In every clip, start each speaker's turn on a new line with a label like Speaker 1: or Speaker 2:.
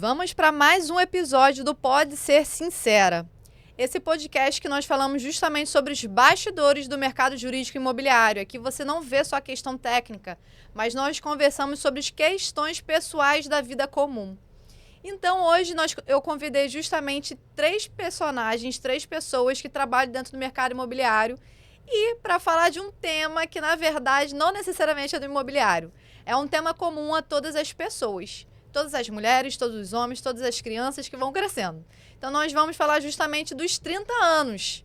Speaker 1: Vamos para mais um episódio do Pode Ser Sincera. Esse podcast que nós falamos justamente sobre os bastidores do mercado jurídico imobiliário. Aqui você não vê só a questão técnica, mas nós conversamos sobre as questões pessoais da vida comum. Então hoje eu convidei justamente três pessoas que trabalham dentro do mercado imobiliário e para falar de um tema que na verdade não necessariamente é do imobiliário. É um tema comum a todas as pessoas. Todas as mulheres, todos os homens, todas as crianças que vão crescendo. Então, nós vamos falar justamente dos 30 anos.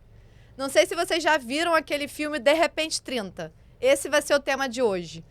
Speaker 1: Não sei se vocês já viram aquele filme De Repente 30. Esse vai ser o tema de hoje.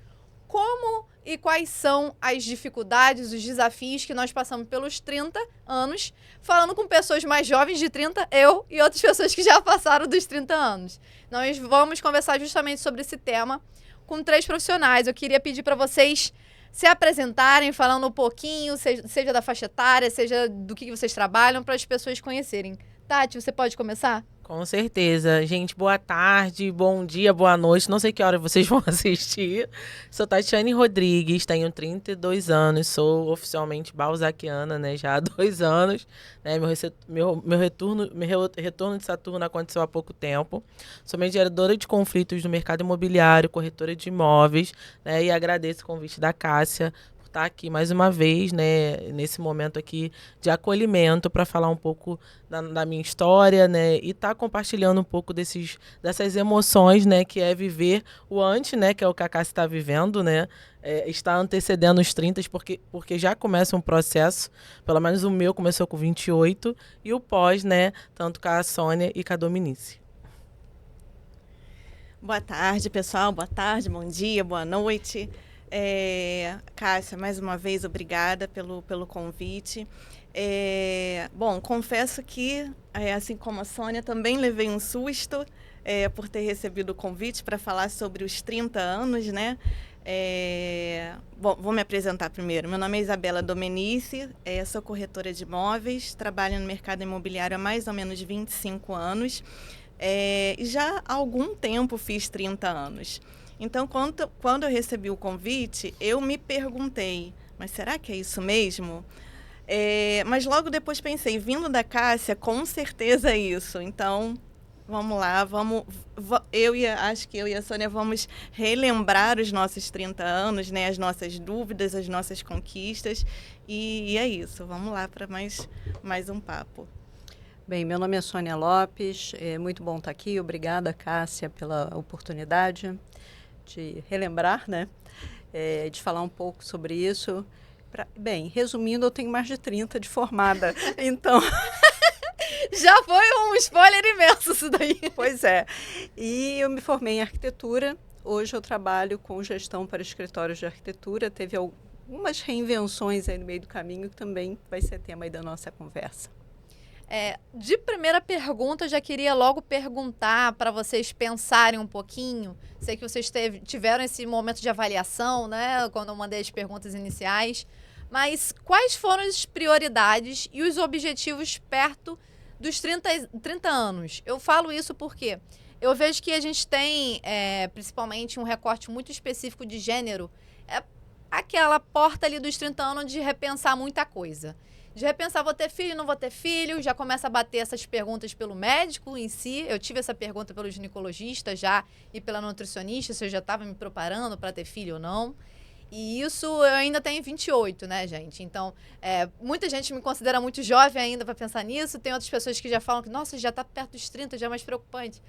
Speaker 1: Como e quais são as dificuldades, os desafios que nós passamos pelos 30 anos, falando com pessoas mais jovens de 30, eu e outras pessoas que já passaram dos 30 anos. Nós vamos conversar justamente sobre esse tema com três profissionais. Eu queria pedir para vocês se apresentarem, falando um pouquinho, seja da faixa etária, seja do que vocês trabalham, para as pessoas conhecerem. Tati, você pode começar?
Speaker 2: Com certeza. Gente, boa tarde, bom dia, boa noite. Não sei que hora vocês vão assistir. Sou Tatiane Rodrigues, tenho 32 anos, sou oficialmente balzaquiana, né? Já há 2 anos. Né? Meu retorno de Saturno aconteceu há pouco tempo. Sou mediadora de conflitos no mercado imobiliário, corretora de imóveis, né? E agradeço o convite da Cássia estar aqui mais uma vez, né, nesse momento aqui de acolhimento para falar um pouco da minha história, né, e estar compartilhando um pouco dessas emoções, né, que é viver o antes, né, que é o que a Cássia está vivendo, né, está antecedendo os 30, porque já começa um processo, pelo menos o meu começou com 28, e o pós, né, tanto com a Sônia e com a Dominice.
Speaker 3: Boa tarde, pessoal. Boa tarde, bom dia, boa noite. Cássia, mais uma vez, obrigada pelo convite. Bom, confesso que, assim como a Sônia, também levei um susto por ter recebido o convite para falar sobre os 30 anos, né? Bom, vou me apresentar primeiro. Meu nome é Isabela Domenici, sou corretora de imóveis, trabalho no mercado imobiliário há mais ou menos 25 anos. E já há algum tempo fiz 30 anos. Então, quando eu recebi o convite, eu me perguntei, mas será que é isso mesmo? Mas logo depois pensei, vindo da Cássia, com certeza é isso. Então, vamos lá, acho que eu e a Sônia vamos relembrar os nossos 30 anos, né, as nossas dúvidas, as nossas conquistas. E é isso, vamos lá para mais um papo.
Speaker 4: Bem, meu nome é Sônia Lopes, é muito bom estar aqui. Obrigada, Cássia, pela oportunidade de relembrar, né? De falar um pouco sobre isso. Bem, resumindo, eu tenho mais de 30 de formada, então...
Speaker 1: Já foi um spoiler imenso isso daí.
Speaker 4: Pois é. E eu me formei em arquitetura. Hoje eu trabalho com gestão para escritórios de arquitetura. Teve algumas reinvenções aí no meio do caminho que também vai ser tema aí da nossa conversa.
Speaker 1: De primeira pergunta, eu já queria logo perguntar para vocês pensarem um pouquinho. Sei que vocês tiveram esse momento de avaliação, né? Quando eu mandei as perguntas iniciais. Mas quais foram as prioridades e os objetivos perto dos 30 anos? Eu falo isso porque eu vejo que a gente tem, principalmente, um recorte muito específico de gênero. É aquela porta ali dos 30 anos de repensar muita coisa. De repensar, vou ter filho, não vou ter filho, já começa a bater essas perguntas pelo médico em si. Eu tive essa pergunta pelo ginecologista já e pela nutricionista, se eu já estava me preparando para ter filho ou não. E isso eu ainda tenho 28, né, gente? Então, muita gente me considera muito jovem ainda para pensar nisso. Tem outras pessoas que já falam que, nossa, já está perto dos 30, já é mais preocupante.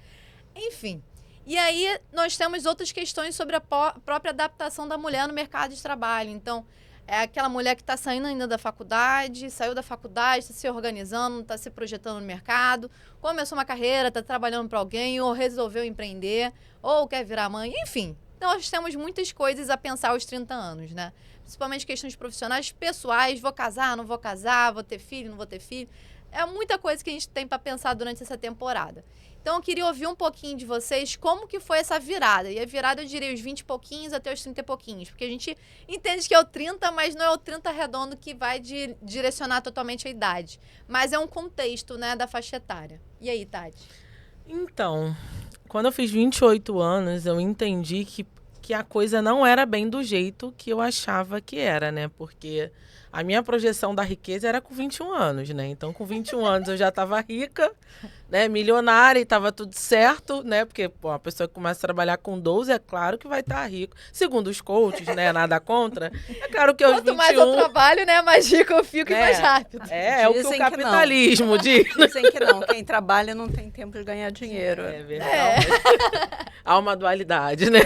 Speaker 1: Enfim. E aí, nós temos outras questões sobre a própria adaptação da mulher no mercado de trabalho. Então, é aquela mulher que está saindo ainda da faculdade, saiu da faculdade, está se organizando, está se projetando no mercado, começou uma carreira, está trabalhando para alguém, ou resolveu empreender, ou quer virar mãe, enfim. Nós temos muitas coisas a pensar aos 30 anos, né? Principalmente questões profissionais, pessoais, vou casar, não vou casar, vou ter filho, não vou ter filho. É muita coisa que a gente tem para pensar durante essa temporada. Então, eu queria ouvir um pouquinho de vocês como que foi essa virada. E a virada, eu diria, os 20 e pouquinhos até os 30 e pouquinhos. Porque a gente entende que é o 30, mas não é o 30 redondo que vai direcionar totalmente a idade. Mas é um contexto, né, da faixa etária. E aí, Tati?
Speaker 2: Então, quando eu fiz 28 anos, eu entendi que a coisa não era bem do jeito que eu achava que era, né? Porque a minha projeção da riqueza era com 21 anos, né? Então, com 21 anos eu já estava rica, né? Milionária e estava tudo certo, né? Porque pô, a pessoa que começa a trabalhar com 12, é claro que vai estar rico. Segundo os coaches, né? Nada contra. É claro que aos
Speaker 1: Quanto
Speaker 2: 21...
Speaker 1: mais eu trabalho, né, mais rico eu fico e mais rápido.
Speaker 2: É o que o
Speaker 4: Dizem que não.
Speaker 2: capitalismo diz.
Speaker 4: Dizem que não, quem trabalha não tem tempo de ganhar dinheiro.
Speaker 2: É verdade. Há uma dualidade, né?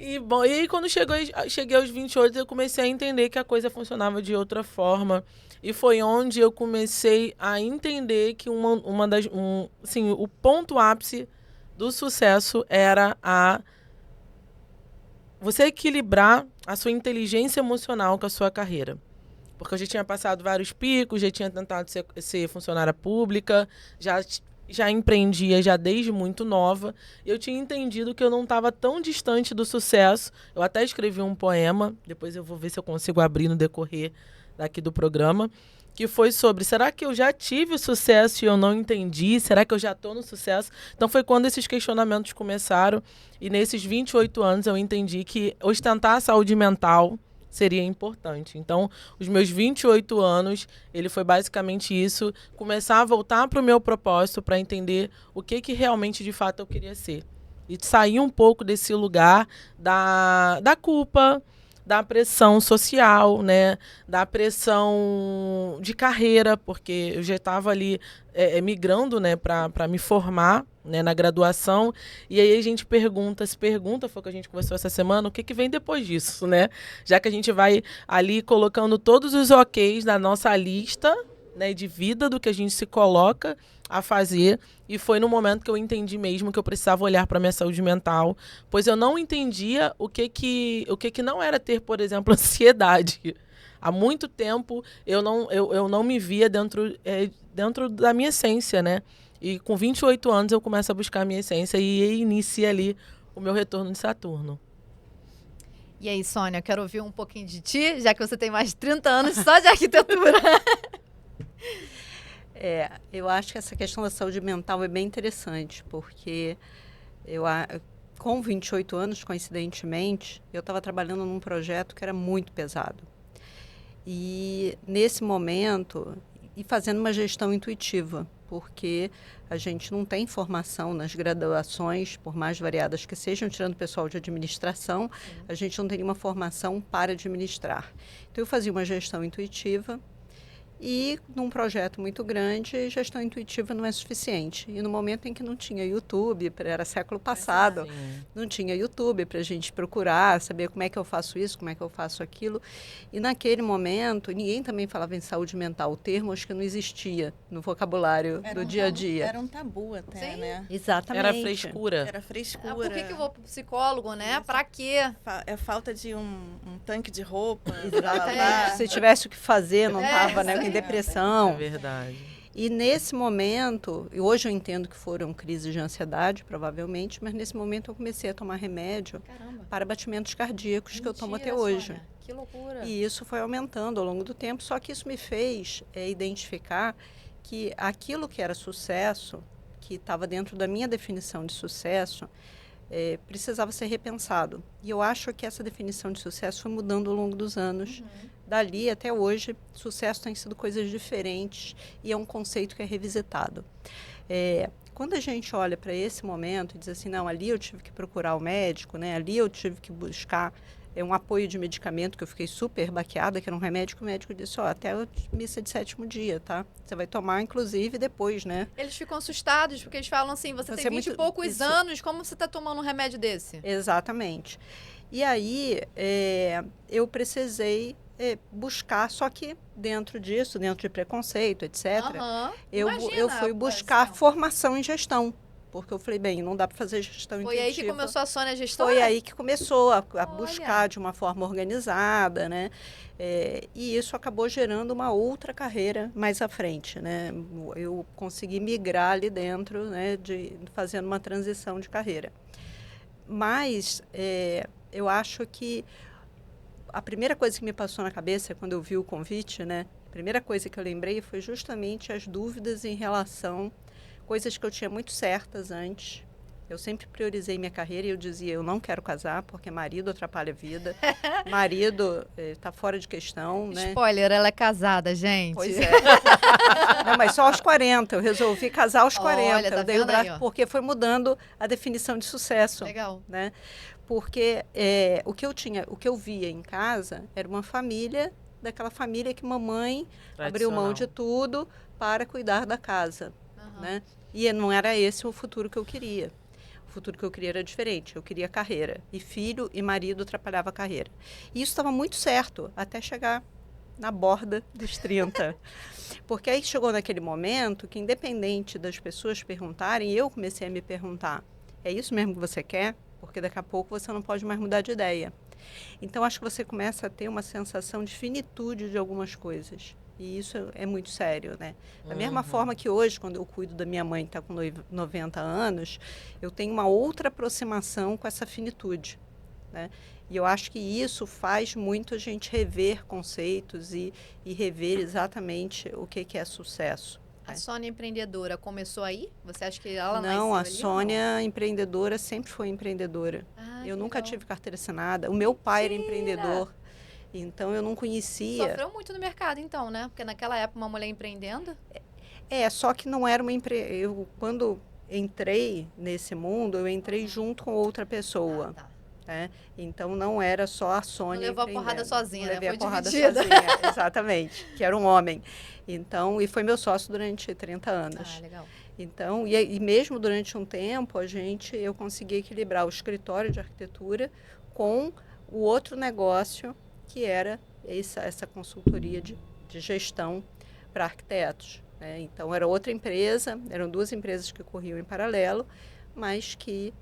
Speaker 2: E, bom, e aí quando cheguei aos 28, eu comecei a entender que a coisa funcionava de outra forma. E foi onde eu comecei a entender que assim, o ponto ápice do sucesso era você equilibrar a sua inteligência emocional com a sua carreira. Porque eu já tinha passado vários picos, já tinha tentado ser funcionária pública, já empreendia já desde muito nova. Eu tinha entendido que eu não estava tão distante do sucesso. Eu até escrevi um poema, depois eu vou ver se eu consigo abrir no decorrer daqui do programa, que foi sobre, será que eu já tive o sucesso e eu não entendi? Será que eu já estou no sucesso? Então foi quando esses questionamentos começaram e nesses 28 anos eu entendi que ostentar a saúde mental seria importante. Então, os meus 28 anos, ele foi basicamente isso, começar a voltar para o meu propósito, para entender o que realmente, de fato, eu queria ser. E sair um pouco desse lugar da culpa, da pressão social, né? Da pressão de carreira, porque eu já estava ali migrando, né, para me formar, né, na graduação, e aí a gente se pergunta, foi o que a gente conversou essa semana, o que vem depois disso, né? Já que a gente vai ali colocando todos os OKs na nossa lista, né, de vida do que a gente se coloca a fazer, e foi no momento que eu entendi mesmo que eu precisava olhar para minha saúde mental, pois eu não entendia o que não era ter, por exemplo, ansiedade. Há muito tempo eu não me via dentro da minha essência, né? E com 28 anos eu começo a buscar a minha essência e inicia ali o meu retorno de Saturno.
Speaker 1: E aí, Sônia, eu quero ouvir um pouquinho de ti, já que você tem mais de 30 anos só de arquitetura.
Speaker 4: Eu acho que essa questão da saúde mental é bem interessante, porque com 28 anos, coincidentemente, eu estava trabalhando num projeto que era muito pesado. E nesse momento, e fazendo uma gestão intuitiva, porque a gente não tem formação nas graduações, por mais variadas que sejam, tirando o pessoal de administração, a gente não tem uma formação para administrar. Então, eu fazia uma gestão intuitiva e, num projeto muito grande, gestão intuitiva não é suficiente. E no momento em que não tinha YouTube, era século passado, não tinha YouTube para a gente procurar, saber como é que eu faço isso, como é que eu faço aquilo. E naquele momento, ninguém também falava em saúde mental. O termo acho que não existia no vocabulário do dia a dia.
Speaker 3: Era um tabu até, né?
Speaker 4: Exatamente.
Speaker 2: Era frescura.
Speaker 3: Era frescura.
Speaker 1: Por que eu vou pro psicólogo, né? Pra quê?
Speaker 3: É falta de um tanque de roupa.
Speaker 4: Exatamente. Se tivesse o que fazer, não estava, né? Depressão.
Speaker 2: É verdade.
Speaker 4: E nesse momento, e hoje eu entendo que foram crises de ansiedade, provavelmente, mas nesse momento eu comecei a tomar remédio para batimentos cardíacos. Mentira, que eu tomo até hoje.
Speaker 1: Sônia, que loucura.
Speaker 4: E isso foi aumentando ao longo do tempo, só que isso me fez identificar que aquilo que era sucesso, que estava dentro da minha definição de sucesso, precisava ser repensado. E eu acho que essa definição de sucesso foi mudando ao longo dos anos. Dali até hoje, sucesso tem sido coisas diferentes e é um conceito que é revisitado. Quando a gente olha para esse momento e diz assim, não, ali eu tive que procurar o médico, né? Ali eu tive que buscar um apoio de medicamento, que eu fiquei super baqueada, que era um remédio que o médico disse, até a missa de 7º dia, tá? Você vai tomar, inclusive, depois, né?
Speaker 1: Eles ficam assustados, porque eles falam assim, você tem 20 e poucos anos, como você está tomando um remédio desse?
Speaker 4: Exatamente. E aí, eu precisei buscar, só que dentro disso, dentro de preconceito, etc., eu fui buscar formação em gestão. Porque eu falei, bem, não dá para fazer gestão intuitiva.
Speaker 1: Foi aí que começou a Sônia gestora?
Speaker 4: Foi aí que começou a buscar de uma forma organizada, né? E isso acabou gerando uma outra carreira mais à frente, né? Eu consegui migrar ali dentro, né? Fazendo uma transição de carreira. Mas eu acho que a primeira coisa que me passou na cabeça quando eu vi o convite, né? A primeira coisa que eu lembrei foi justamente as dúvidas em relação coisas que eu tinha muito certas antes, Eu sempre priorizei minha carreira e eu dizia, eu não quero casar porque marido atrapalha a vida, marido está fora de questão, né?
Speaker 1: Spoiler, ela é casada, gente.
Speaker 4: Pois é. Não, mas só aos 40, eu resolvi casar aos 40.
Speaker 1: Olha, tá
Speaker 4: Eu dei o
Speaker 1: vendo aí,
Speaker 4: braço
Speaker 1: ó.
Speaker 4: porque foi mudando a definição de sucesso.
Speaker 1: Legal.
Speaker 4: Né? Porque o que eu via em casa era uma família, daquela família que mamãe abriu mão de tudo para cuidar da casa. Né? E não era esse o futuro que eu queria. O futuro que eu queria era diferente. Eu queria carreira. E filho e marido atrapalhava a carreira. E isso estava muito certo, até chegar na borda dos 30. Porque aí chegou naquele momento que, independente das pessoas perguntarem, eu comecei a me perguntar, é isso mesmo que você quer? Porque daqui a pouco você não pode mais mudar de ideia. Então, acho que você começa a ter uma sensação de finitude de algumas coisas. E isso é muito sério, né? Da mesma forma que hoje, quando eu cuido da minha mãe, que está com 90 anos, eu tenho uma outra aproximação com essa finitude, né? E eu acho que isso faz muito a gente rever conceitos e rever exatamente o que é sucesso.
Speaker 1: A Sônia empreendedora começou aí? Você acha que ela
Speaker 4: Não,
Speaker 1: nasceu
Speaker 4: a
Speaker 1: ali ou
Speaker 4: Sônia empreendedora sempre foi empreendedora.
Speaker 1: Ah,
Speaker 4: Eu
Speaker 1: que
Speaker 4: nunca
Speaker 1: legal.
Speaker 4: tive carteira assinada. O meu pai era
Speaker 1: Mentira!
Speaker 4: empreendedor, então eu não conhecia.
Speaker 1: Sofreu muito no mercado, então, né? Porque naquela época, uma mulher empreendendo...
Speaker 4: Só que não era uma empresa. Eu, quando entrei nesse mundo, eu entrei junto com outra pessoa.
Speaker 1: Ah, tá.
Speaker 4: Né? Então não era só a Sônia.
Speaker 1: Não levou a porrada
Speaker 4: empreendendo.
Speaker 1: sozinha,
Speaker 4: Não
Speaker 1: né?
Speaker 4: levei
Speaker 1: Foi
Speaker 4: a porrada
Speaker 1: dividida.
Speaker 4: sozinha, exatamente, que era um homem. Então, e foi meu sócio durante 30 anos.
Speaker 1: Ah, legal.
Speaker 4: Então, e mesmo durante um tempo, eu consegui equilibrar o escritório de arquitetura com o outro negócio, que era essa consultoria de gestão para arquitetos. Né? Então, era outra empresa, eram duas empresas que corriam em paralelo, mas que,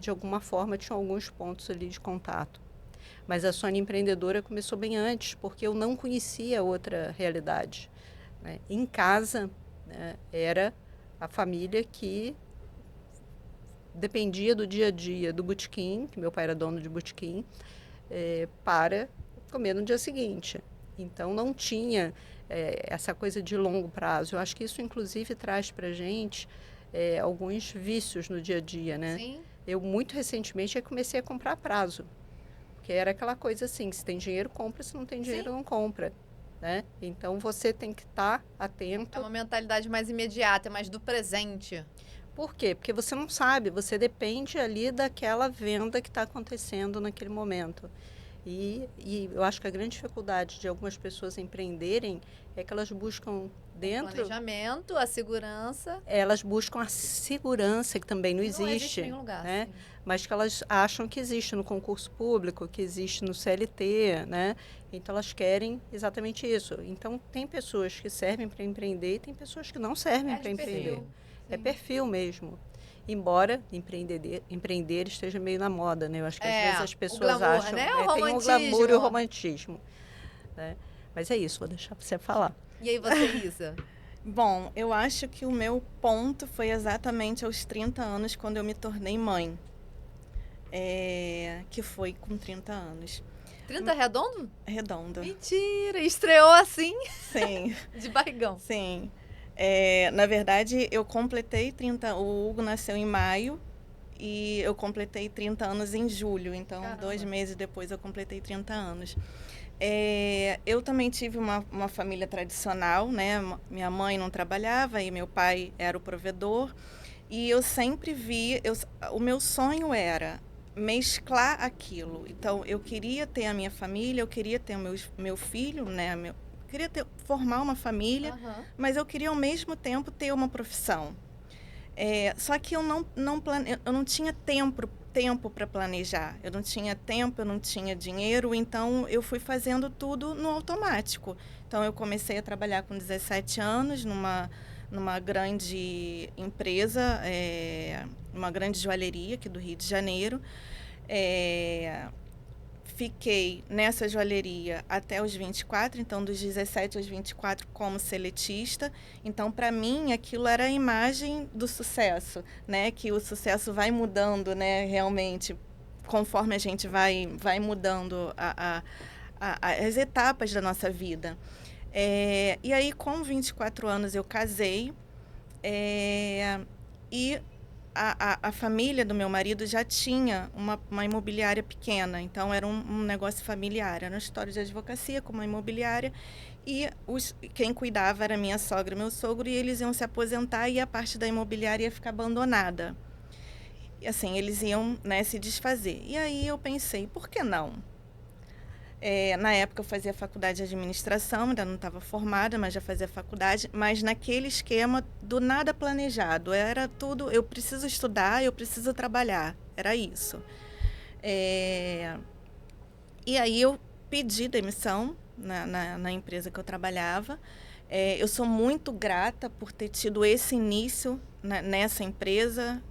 Speaker 4: de alguma forma, tinham alguns pontos ali de contato. Mas a Sônia Empreendedora começou bem antes, porque eu não conhecia outra realidade. Né? Em casa, né, era a família que dependia do dia a dia do botequim, que meu pai era dono de botequim, para comer no dia seguinte. Então, não tinha essa coisa de longo prazo. Eu acho que isso, inclusive, traz para a gente alguns vícios no dia a dia, né?
Speaker 1: Sim.
Speaker 4: Eu, muito recentemente, comecei a comprar a prazo. Porque era aquela coisa assim, se tem dinheiro, compra, se não tem dinheiro, não compra. Né? Então, você tem que estar atento.
Speaker 1: É uma mentalidade mais imediata, mais do presente.
Speaker 4: Por quê? Porque você não sabe, você depende ali daquela venda que está acontecendo naquele momento. E eu acho que a grande dificuldade de algumas pessoas empreenderem é que elas buscam dentro...
Speaker 1: O planejamento, a segurança.
Speaker 4: Elas buscam a segurança, que também não existe.
Speaker 1: Não existe em nenhum lugar,
Speaker 4: né?
Speaker 1: sim.
Speaker 4: Mas que elas acham que existe no concurso público, que existe no CLT, né? Então, elas querem exatamente isso. Então, tem pessoas que servem para empreender e tem pessoas que não servem para empreender.
Speaker 1: Perfil.
Speaker 4: É perfil mesmo. Embora empreender esteja meio na moda, né? Eu acho que às vezes as pessoas
Speaker 1: glamour,
Speaker 4: acham...
Speaker 1: né?
Speaker 4: Tem o
Speaker 1: romantismo.
Speaker 4: glamour e o romantismo. Né? Mas é isso, vou deixar você falar.
Speaker 1: E aí você, Isa?
Speaker 3: Bom, eu acho que o meu ponto foi exatamente aos 30 anos, quando eu me tornei mãe. Que foi com 30 anos.
Speaker 1: 30 redondo?
Speaker 3: Redonda.
Speaker 1: Mentira! Estreou assim,
Speaker 3: Sim,
Speaker 1: de barrigão.
Speaker 3: sim. Na verdade, eu completei 30... O Hugo nasceu em maio e eu completei 30 anos em julho. Então,
Speaker 1: Caramba.
Speaker 3: 2 meses depois, eu completei 30 anos. Eu também tive uma família tradicional, né? Minha mãe não trabalhava e meu pai era o provedor. E eu sempre vi... O meu sonho era mesclar aquilo. Então, eu queria ter a minha família, eu queria ter meu filho, né? Queria formar uma família, mas eu queria ao mesmo tempo ter uma profissão. Só que eu não tinha tempo para planejar. Eu não tinha tempo, eu não tinha dinheiro, então eu fui fazendo tudo no automático. Então eu comecei a trabalhar com 17 anos numa grande empresa, uma grande joalheria aqui do Rio de Janeiro. Fiquei nessa joalheria até os 24, então dos 17 aos 24 como seletista. Então, para mim, aquilo era a imagem do sucesso, né? Que o sucesso vai mudando, né? Realmente, conforme a gente vai mudando as etapas da nossa vida. E aí, com 24 anos, eu casei e a família do meu marido já tinha uma imobiliária pequena, então era um negócio familiar, era uma história de advocacia com uma imobiliária, e quem cuidava era minha sogra e meu sogro, e eles iam se aposentar e a parte da imobiliária ia ficar abandonada. E assim, eles iam, né, se desfazer. E aí eu pensei, por que não? Na época eu fazia faculdade de administração, ainda não estava formada, mas já fazia faculdade, mas naquele esquema do nada planejado. Era tudo, eu preciso estudar, eu preciso trabalhar. Era isso. E aí eu pedi demissão na empresa que eu trabalhava. Eu sou muito grata por ter tido esse início nessa empresa.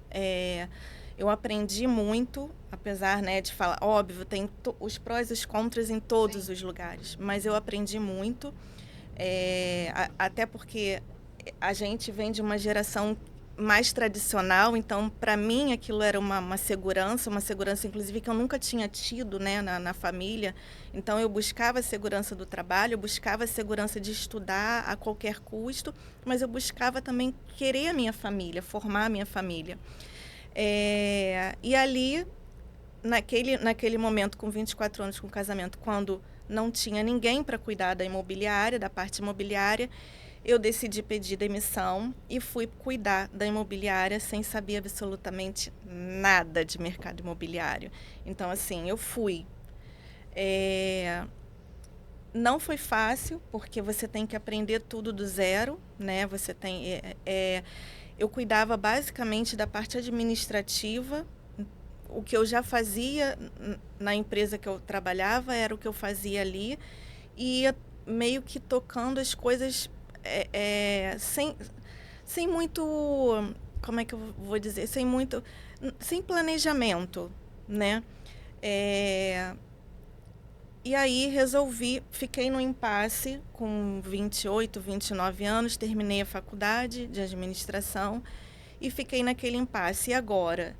Speaker 3: Eu aprendi muito, apesar, né, de falar, óbvio, tem os prós e os contras em todos
Speaker 1: Sim.
Speaker 3: os lugares, mas eu aprendi muito, até porque a gente vem de uma geração mais tradicional, então, para mim, aquilo era uma segurança, inclusive, que eu nunca tinha tido, né, na família. Então, eu buscava a segurança do trabalho, eu buscava a segurança de estudar a qualquer custo, mas eu buscava também querer a minha família, formar a minha família. E ali, naquele momento, com 24 anos, com casamento, quando não tinha ninguém para cuidar da imobiliária, da parte imobiliária, eu decidi pedir demissão e fui cuidar da imobiliária sem saber absolutamente nada de mercado imobiliário. Então, assim, eu fui. Não foi fácil, porque você tem que aprender tudo do zero, né? Você tem... eu cuidava basicamente da parte administrativa. O que eu já fazia na empresa que eu trabalhava era o que eu fazia ali. E ia meio que tocando as coisas sem muito... Como é que eu vou dizer? Sem planejamento, né? E aí fiquei no impasse com 28, 29 anos, terminei a faculdade de administração e fiquei naquele impasse. E agora?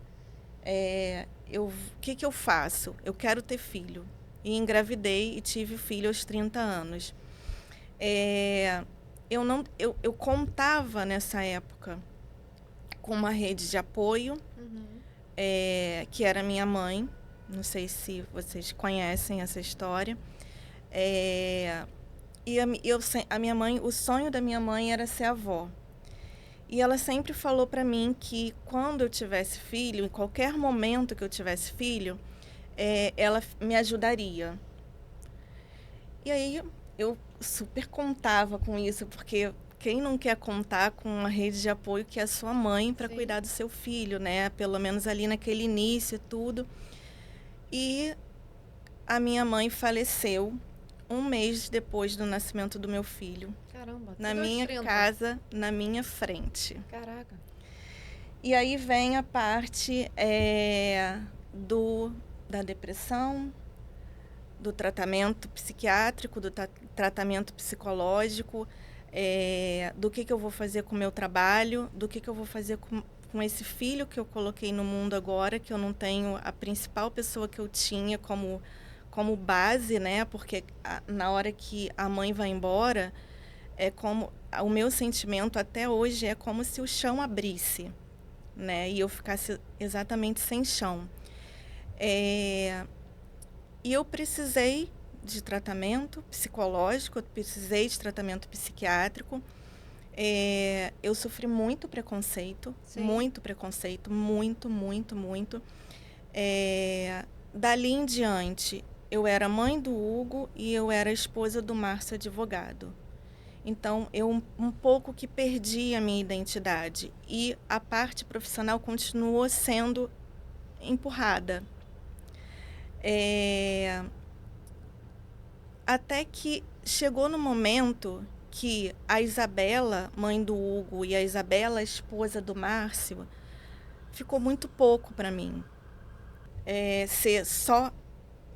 Speaker 3: O que eu faço? Eu quero ter filho. E engravidei e tive filho aos 30 anos. Eu contava nessa época com uma rede de apoio, que era minha mãe. Não sei se vocês conhecem essa história. E a minha mãe, o sonho da minha mãe era ser avó. E ela sempre falou para mim que quando eu tivesse filho, em qualquer momento que eu tivesse filho, ela me ajudaria. E aí eu super contava com isso, porque quem não quer contar com uma rede de apoio que é a sua mãe para cuidar do seu filho, né? Pelo menos ali naquele início e tudo. E a minha mãe faleceu 1 mês depois do nascimento do meu filho.
Speaker 1: Caramba.
Speaker 3: Na minha casa, na minha frente.
Speaker 1: Caraca.
Speaker 3: E aí vem a parte da depressão, do tratamento psiquiátrico, do tratamento psicológico, do que eu vou fazer com o meu trabalho, do que eu vou fazer com esse filho que eu coloquei no mundo agora, que eu não tenho a principal pessoa que eu tinha como base, né? Porque na hora que a mãe vai embora, o meu sentimento até hoje é como se o chão abrisse, né? E eu ficasse exatamente sem chão. E eu precisei de tratamento psicológico, eu precisei de tratamento psiquiátrico. Eu sofri muito preconceito, muito, muito. Dali em diante, eu era mãe do Hugo e eu era esposa do Márcio advogado. Então, eu um pouco que perdi a minha identidade e a parte profissional continuou sendo empurrada. Até que chegou no momento que a Isabela, mãe do Hugo, e a Isabela, esposa do Márcio, ficou muito pouco para mim. Ser só,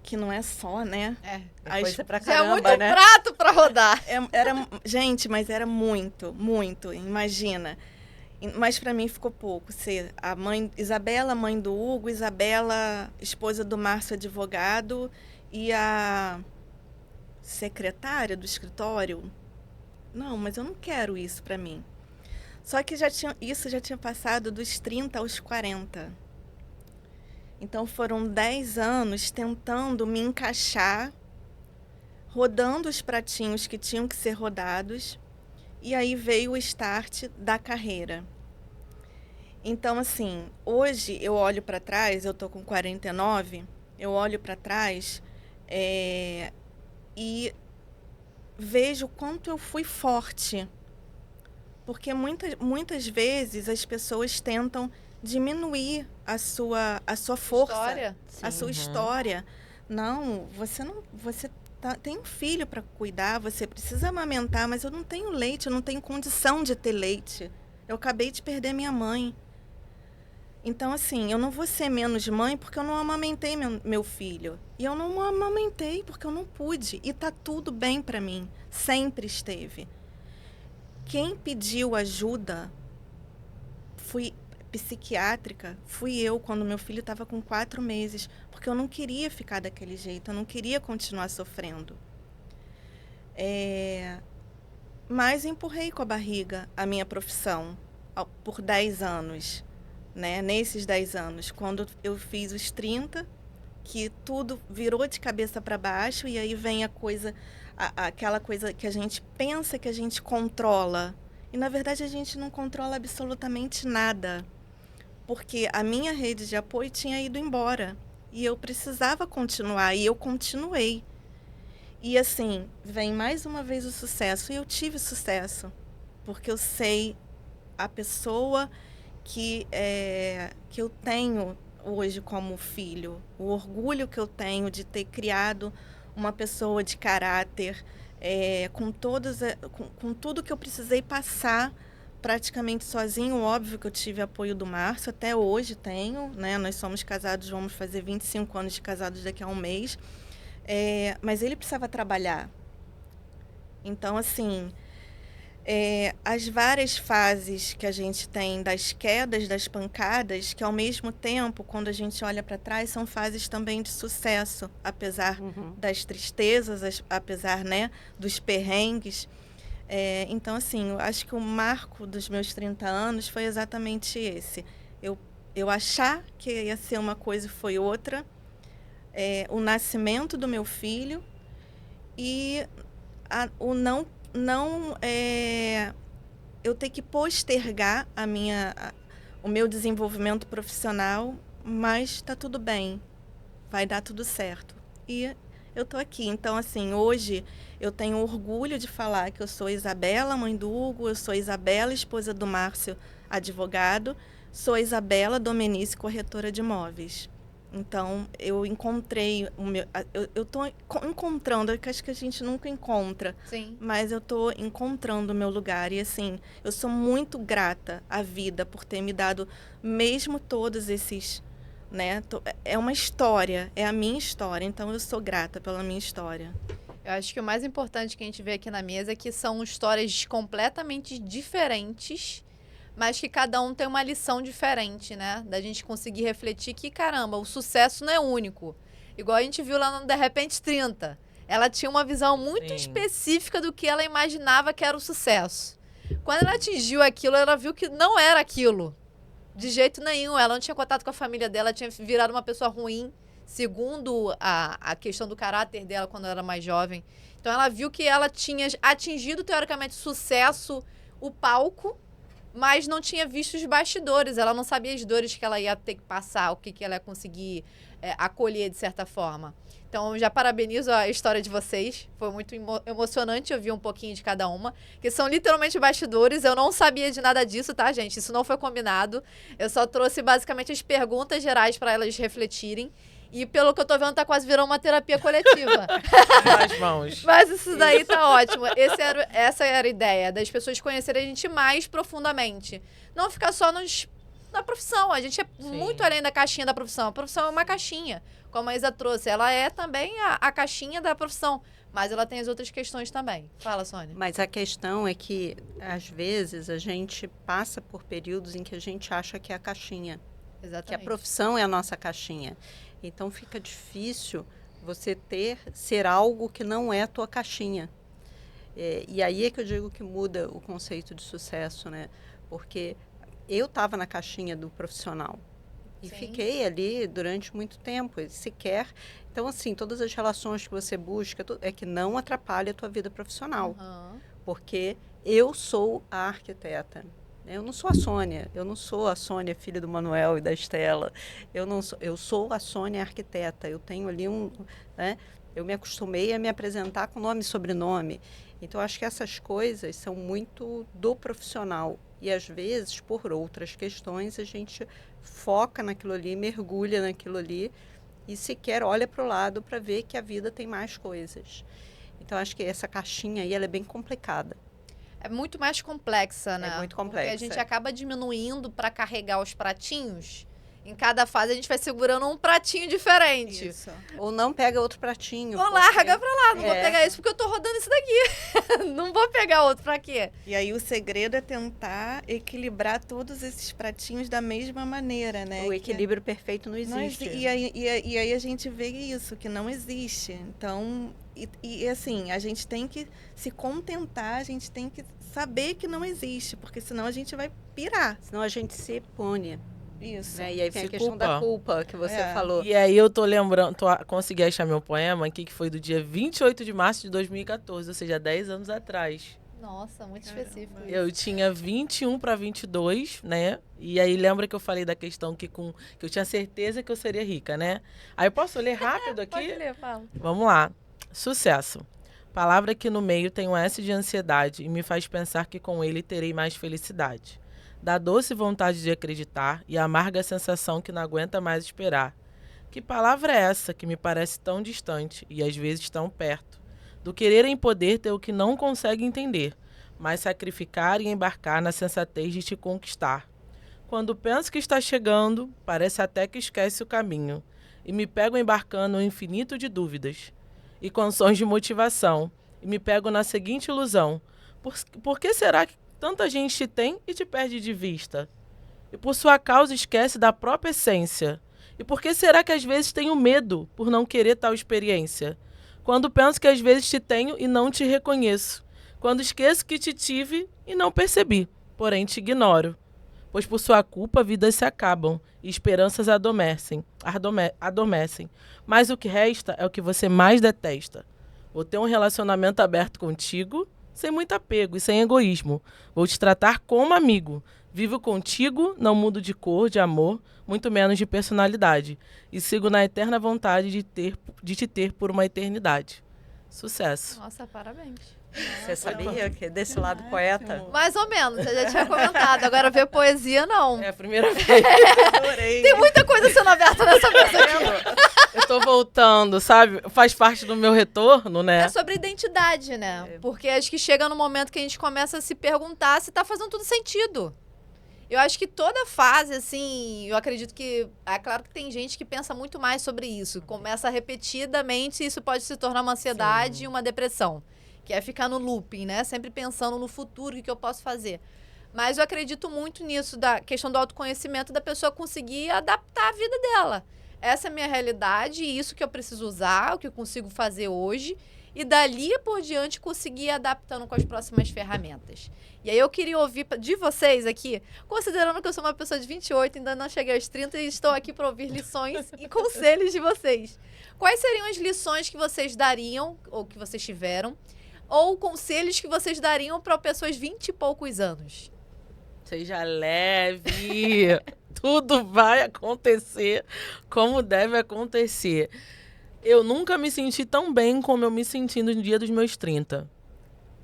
Speaker 3: que não é só, né?
Speaker 4: Coisa pra
Speaker 1: Já é
Speaker 4: caramba,
Speaker 1: muito
Speaker 4: né?
Speaker 1: prato para rodar.
Speaker 3: Gente, mas era muito, muito, imagina. Mas para mim ficou pouco. Ser a mãe, Isabela, mãe do Hugo, Isabela, esposa do Márcio advogado, e a secretária do escritório. Não, mas eu não quero isso para mim. Só que isso já tinha passado dos 30 aos 40. Então foram 10 anos tentando me encaixar, rodando os pratinhos que tinham que ser rodados, e aí veio o start da carreira. Então, assim, hoje eu olho para trás, eu tô com 49, eu olho para trás e vejo o quanto eu fui forte. Porque muitas vezes as pessoas tentam diminuir a sua força,
Speaker 1: História.
Speaker 3: a sua história. Não, você tem um filho para cuidar, você precisa amamentar, mas eu não tenho leite, eu não tenho condição de ter leite. Eu acabei de perder minha mãe. Então, assim, eu não vou ser menos mãe porque eu não amamentei meu filho. E eu não amamentei porque eu não pude. E tá tudo bem para mim. Sempre esteve. Quem pediu ajuda psiquiátrica fui eu, quando meu filho estava com 4 meses. Porque eu não queria ficar daquele jeito. Eu não queria continuar sofrendo. Mas empurrei com a barriga a minha profissão por 10 anos. Né? Nesses 10 anos, quando eu fiz os 30, que tudo virou de cabeça para baixo, e aí vem aquela coisa que a gente pensa que a gente controla, e na verdade a gente não controla absolutamente nada, porque a minha rede de apoio tinha ido embora, e eu precisava continuar, e eu continuei. E assim, vem mais uma vez o sucesso, e eu tive sucesso, porque eu sei a pessoa que eu tenho hoje como filho, o orgulho que eu tenho de ter criado uma pessoa de caráter, com tudo que eu precisei passar praticamente sozinho. Óbvio que eu tive apoio do Márcio, até hoje tenho, né? Nós somos casados, vamos fazer 25 anos de casados daqui a um mês, mas ele precisava trabalhar. Então, assim, as várias fases que a gente tem das quedas, das pancadas, que ao mesmo tempo, quando a gente olha para trás, são fases também de sucesso, apesar das tristezas, apesar, né, dos perrengues. Então, assim, eu acho que o marco dos meus 30 anos foi exatamente esse. Eu achar que ia ser uma coisa e foi outra, o nascimento do meu filho e o não eu ter que postergar o meu desenvolvimento profissional, mas está tudo bem, vai dar tudo certo. E eu estou aqui. Então, assim, hoje eu tenho orgulho de falar que eu sou Isabela, mãe do Hugo, eu sou Isabela, esposa do Márcio, advogado, sou Isabela Domenici, corretora de imóveis. Então, eu encontrei eu estou encontrando, que acho que a gente nunca encontra.
Speaker 1: Sim.
Speaker 3: Mas eu estou encontrando o meu lugar. E, assim, eu sou muito grata à vida por ter me dado, mesmo todos esses, né? É uma história, é a minha história. Então, eu sou grata pela minha história.
Speaker 1: Eu acho que o mais importante que a gente vê aqui na mesa é que são histórias completamente diferentes, mas que cada um tem uma lição diferente, né? Da gente conseguir refletir que, caramba, o sucesso não é único. Igual a gente viu lá no De Repente 30. Ela tinha uma visão muito específica do que ela imaginava que era o sucesso. Quando ela atingiu aquilo, ela viu que não era aquilo. De jeito nenhum. Ela não tinha contato com a família dela, tinha virado uma pessoa ruim, segundo a questão do caráter dela quando ela era mais jovem. Então ela viu que ela tinha atingido, teoricamente, sucesso, o palco, mas não tinha visto os bastidores. Ela não sabia as dores que ela ia ter que passar, o que ela ia conseguir acolher de certa forma. Então, já parabenizo a história de vocês. Foi muito emocionante ouvir um pouquinho de cada uma, que são literalmente bastidores. Eu não sabia de nada disso, tá, gente? Isso não foi combinado. Eu só trouxe basicamente as perguntas gerais para elas refletirem. E pelo que eu tô vendo, tá quase virando uma terapia coletiva.
Speaker 2: Nas mãos.
Speaker 1: Mas isso daí tá ótimo. Essa era a ideia, das pessoas conhecerem a gente mais profundamente. Não ficar só na profissão. A gente é muito além da caixinha da profissão. A profissão é uma caixinha, como a Isa trouxe. Ela é também a caixinha da profissão, mas ela tem as outras questões também. Fala, Sônia.
Speaker 4: Mas a questão é que, às vezes, a gente passa por períodos em que a gente acha que é a caixinha.
Speaker 1: Exatamente.
Speaker 4: Que a profissão é a nossa caixinha. Então, fica difícil você ser algo que não é a tua caixinha. E aí é que eu digo que muda o conceito de sucesso, né? porque eu estava na caixinha do profissional. E
Speaker 1: Sim.
Speaker 4: fiquei ali durante muito tempo, e sequer... Então, assim, todas as relações que você busca é que não atrapalhe a tua vida profissional.
Speaker 1: Aham.
Speaker 4: Porque eu sou a arquiteta. Eu não sou a Sônia. Eu não sou a Sônia, filha do Manuel e da Estela. Eu sou a Sônia arquiteta. Eu tenho ali né, eu me acostumei a me apresentar com nome e sobrenome. Então, acho que essas coisas são muito do profissional. E, às vezes, por outras questões, a gente foca naquilo ali, mergulha naquilo ali e sequer olha para o lado para ver que a vida tem mais coisas. Então, acho que essa caixinha aí ela é bem complicada.
Speaker 1: É muito mais complexa, né?
Speaker 4: É muito complexa.
Speaker 1: Porque a gente acaba diminuindo para carregar os pratinhos. Em cada fase a gente vai segurando um pratinho diferente.
Speaker 3: Isso.
Speaker 4: Ou não pega outro pratinho.
Speaker 1: Ou
Speaker 4: porque-
Speaker 1: larga pra lá, não vou
Speaker 4: É.
Speaker 1: pegar isso porque eu tô rodando isso daqui. Não vou pegar outro, pra quê?
Speaker 3: E aí o segredo é tentar equilibrar todos esses pratinhos da mesma maneira, né?
Speaker 4: O
Speaker 3: Que
Speaker 4: equilíbrio perfeito não
Speaker 3: não
Speaker 4: existe.
Speaker 3: e aí a gente vê isso, que não existe. Então, assim, a gente tem que se contentar, a gente tem que saber que não existe, porque senão a gente vai pirar.
Speaker 4: Senão a gente se pune.
Speaker 3: Isso.
Speaker 4: Né? E aí vem
Speaker 2: Se
Speaker 4: a questão da
Speaker 2: culpa.
Speaker 4: culpa que você
Speaker 3: É.
Speaker 4: falou.
Speaker 2: E aí eu tô lembrando, consegui achar meu poema aqui, que foi do dia 28 de março de 2014, ou seja, 10 anos atrás.
Speaker 1: Nossa, muito
Speaker 3: Caramba.
Speaker 1: específico.
Speaker 2: Eu tinha 21 para 22, né? E aí lembra que eu falei da questão que eu tinha certeza que eu seria rica, né? Aí eu posso ler rápido aqui?
Speaker 1: Pode ler, fala.
Speaker 2: Vamos lá. Sucesso. Palavra que no meio tem um S de ansiedade e me faz pensar que com ele terei mais felicidade. Dá doce vontade de acreditar e amarga sensação que não aguenta mais esperar. Que palavra é essa que me parece tão distante e às vezes tão perto? Do querer em poder ter o que não consegue entender, mas sacrificar e embarcar na sensatez de te conquistar. Quando penso que está chegando, parece até que esquece o caminho e me pego embarcando um infinito de dúvidas e canções de motivação e me pego na seguinte ilusão. Por que será que tanta gente te tem e te perde de vista? E por sua causa esquece da própria essência. E por que será que às vezes tenho medo por não querer tal experiência? Quando penso que às vezes te tenho e não te reconheço. Quando esqueço que te tive e não percebi, porém te ignoro. Pois por sua culpa vidas se acabam e esperanças adormecem. Mas o que resta é o que você mais detesta. Vou ter um relacionamento aberto contigo, sem muito apego e sem egoísmo. Vou te tratar como amigo. Vivo contigo, não mudo de cor, de amor, muito menos de personalidade. E sigo na eterna vontade de te ter por uma eternidade. Sucesso.
Speaker 1: Nossa, parabéns.
Speaker 4: Você sabia que desse lado poeta?
Speaker 1: Mais ou menos, eu já tinha comentado. Agora ver poesia, não.
Speaker 2: É a primeira vez.
Speaker 3: Adorei.
Speaker 1: Tem muita coisa sendo aberta nessa mesa aqui.
Speaker 2: Eu tô voltando, sabe? Faz parte do meu retorno, né?
Speaker 1: É sobre identidade, né? Porque acho que chega no momento que a gente começa a se perguntar se tá fazendo tudo sentido. Eu acho que toda fase, assim, eu acredito que... É claro que tem gente que pensa muito mais sobre isso. Começa repetidamente e isso pode se tornar uma ansiedade e uma depressão. Que é ficar no looping, né? Sempre pensando no futuro, o que eu posso fazer. Mas eu acredito muito nisso, da questão do autoconhecimento, da pessoa conseguir adaptar a vida dela. Essa é a minha realidade e isso que eu preciso usar, o que eu consigo fazer hoje. E dali por diante conseguir ir adaptando com as próximas ferramentas. E aí eu queria ouvir de vocês aqui, considerando que eu sou uma pessoa de 28, ainda não cheguei aos 30 e estou aqui para ouvir lições e conselhos de vocês. Quais seriam as lições que vocês dariam, ou que vocês tiveram, ou conselhos que vocês dariam para pessoas 20 e poucos anos?
Speaker 2: Seja leve. Tudo vai acontecer como deve acontecer. Eu nunca me senti tão bem como eu me senti no dia dos meus 30.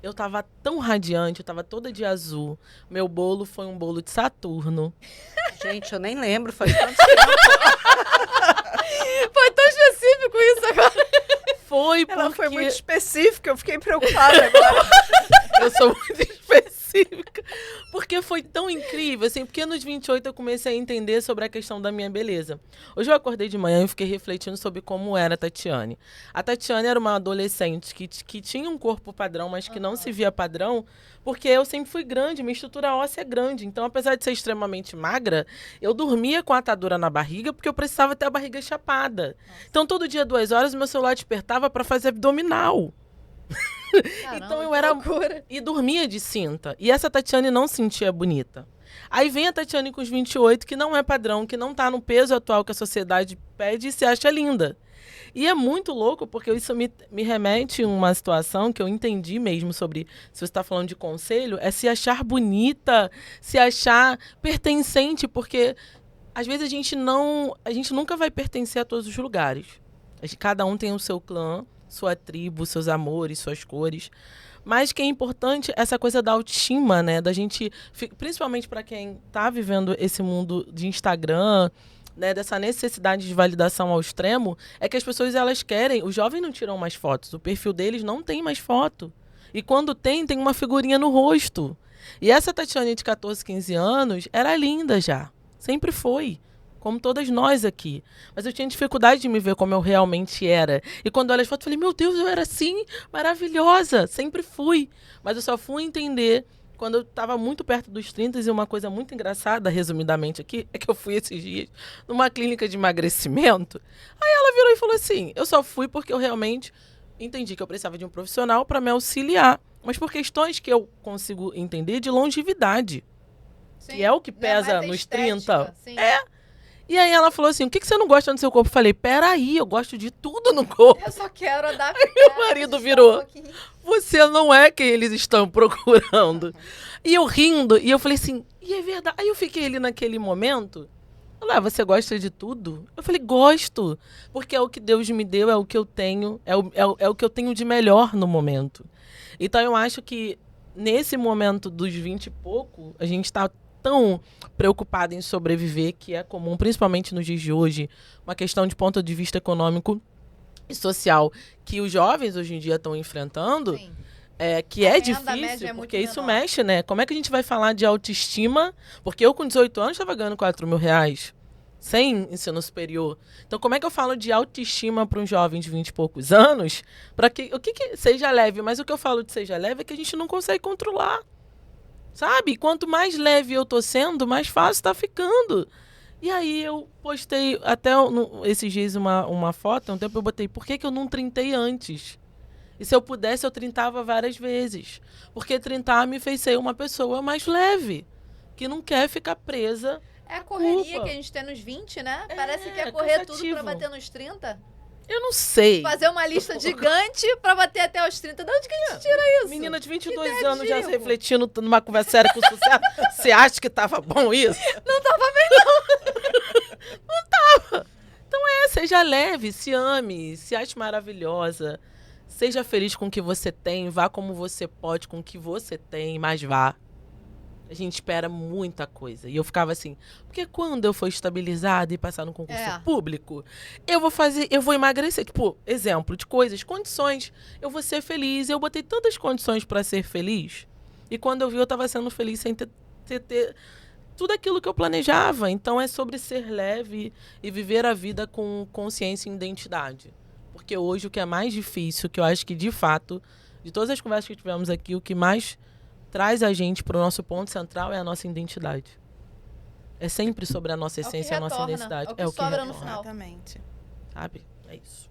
Speaker 2: Eu tava tão radiante, eu tava toda de azul. Meu bolo foi um bolo de Saturno.
Speaker 4: Gente, eu nem lembro, faz tanto tempo.
Speaker 1: Foi tão específico isso agora.
Speaker 2: Foi porque...
Speaker 4: Ela foi muito específica, eu fiquei preocupada agora.
Speaker 2: Eu sou muito específica. Porque foi tão incrível, assim, porque nos 28 eu comecei a entender sobre a questão da minha beleza. Hoje eu acordei de manhã e fiquei refletindo sobre como era a Tatiane. A Tatiane era uma adolescente que tinha um corpo padrão, mas que não se via padrão, porque eu sempre fui grande, minha estrutura óssea é grande. Então, apesar de ser extremamente magra, eu dormia com a atadura na barriga, porque eu precisava ter a barriga chapada. Então, todo dia, 2 horas, meu celular despertava para fazer abdominal.
Speaker 1: Caramba,
Speaker 2: Então eu
Speaker 1: que
Speaker 2: era
Speaker 1: loucura.
Speaker 2: e dormia de cinta. E essa Tatiane não se sentia bonita. Aí vem a Tatiane com os 28, que não é padrão, que não tá no peso atual que a sociedade pede e se acha linda. E é muito louco, porque isso me remete a uma situação que eu entendi mesmo sobre, se você está falando de conselho, é se achar bonita, se achar pertencente, porque às vezes a gente nunca vai pertencer a todos os lugares. Cada um tem o seu clã, sua tribo, seus amores, suas cores. Mas que é importante essa coisa da autoestima, né? Da gente, principalmente para quem está vivendo esse mundo de Instagram, né, dessa necessidade de validação ao extremo, é que as pessoas elas querem, os jovens não tiram mais fotos, o perfil deles não tem mais foto. E quando tem uma figurinha no rosto. E essa Tatiane de 14, 15 anos era linda já, sempre foi, como todas nós aqui. Mas eu tinha dificuldade de me ver como eu realmente era. E quando eu olhei as fotos, eu falei, meu Deus, eu era assim, maravilhosa, sempre fui. Mas eu só fui entender quando eu estava muito perto dos 30, e uma coisa muito engraçada, resumidamente aqui, é que eu fui esses dias numa clínica de emagrecimento. Aí ela virou e falou assim, eu só fui porque eu realmente entendi que eu precisava de um profissional para me auxiliar, mas por questões que eu consigo entender de longevidade,
Speaker 1: Sim,
Speaker 2: que é o que
Speaker 1: não
Speaker 2: pesa
Speaker 1: mais a
Speaker 2: nos
Speaker 1: estética,
Speaker 2: 30.
Speaker 1: sim.
Speaker 2: E aí ela falou assim, o que você não gosta no seu corpo? Eu falei, peraí, eu gosto de tudo no corpo.
Speaker 1: Eu só quero adaptar.
Speaker 2: Meu marido virou.
Speaker 1: Um pouquinho.
Speaker 2: Você não é quem eles estão procurando. E eu rindo, e eu falei assim, e é verdade. Aí eu fiquei ali naquele momento, você gosta de tudo? Eu falei, gosto, porque é o que Deus me deu, é o que eu tenho, é o que eu tenho de melhor no momento. Então eu acho que nesse momento dos 20 e pouco, a gente está tão preocupado em sobreviver, que é comum, principalmente nos dias de hoje, uma questão de ponto de vista econômico e social que os jovens hoje em dia estão enfrentando,
Speaker 1: Sim.
Speaker 2: que
Speaker 1: A
Speaker 2: é
Speaker 1: renda média
Speaker 2: difícil,
Speaker 1: é muito
Speaker 2: porque isso
Speaker 1: menor.
Speaker 2: mexe, né? Como é que a gente vai falar de autoestima? Porque eu, com 18 anos, estava ganhando R$4.000, sem ensino superior. Então, como é que eu falo de autoestima para um jovem de 20 e poucos anos? Para que seja leve, mas o que eu falo de seja leve é que a gente não consegue controlar. Sabe? Quanto mais leve eu tô sendo, mais fácil tá ficando. E aí eu postei até esses dias uma foto, um tempo eu botei, por que eu não trintei antes? E se eu pudesse, eu trintava várias vezes. Porque trintar me fez ser uma pessoa mais leve, que não quer ficar presa.
Speaker 1: É a correria
Speaker 2: Culpa.
Speaker 1: que a gente tem nos 20, né?
Speaker 2: É,
Speaker 1: Parece que é correr tudo
Speaker 2: cansativo.
Speaker 1: pra bater nos 30.
Speaker 2: Eu não sei.
Speaker 1: Fazer uma lista gigante pra bater até os 30. De onde que a gente tira isso?
Speaker 2: Menina de 22
Speaker 1: ideia
Speaker 2: anos já se
Speaker 1: digo.
Speaker 2: refletindo numa conversa séria com sucesso. Você acha que tava bom isso?
Speaker 1: Não tava bem,
Speaker 2: Então seja leve, se ame, se ache maravilhosa. Seja feliz com o que você tem, vá como você pode com o que você tem, mas vá. A gente espera muita coisa. E eu ficava assim, porque quando eu for estabilizada e passar no concurso público, eu vou emagrecer. Tipo, exemplo de coisas, condições. Eu vou ser feliz. Eu botei tantas condições para ser feliz. E quando eu vi, eu estava sendo feliz sem ter tudo aquilo que eu planejava. Então é sobre ser leve e viver a vida com consciência e identidade. Porque hoje o que é mais difícil, que eu acho que de fato, de todas as conversas que tivemos aqui, o que mais traz a gente para o nosso ponto central é a nossa identidade. É sempre sobre a nossa essência, a nossa
Speaker 1: retorna,
Speaker 2: identidade.
Speaker 1: é o que sobra no
Speaker 2: retorna,
Speaker 1: final.
Speaker 3: Exatamente.
Speaker 2: sabe? É isso.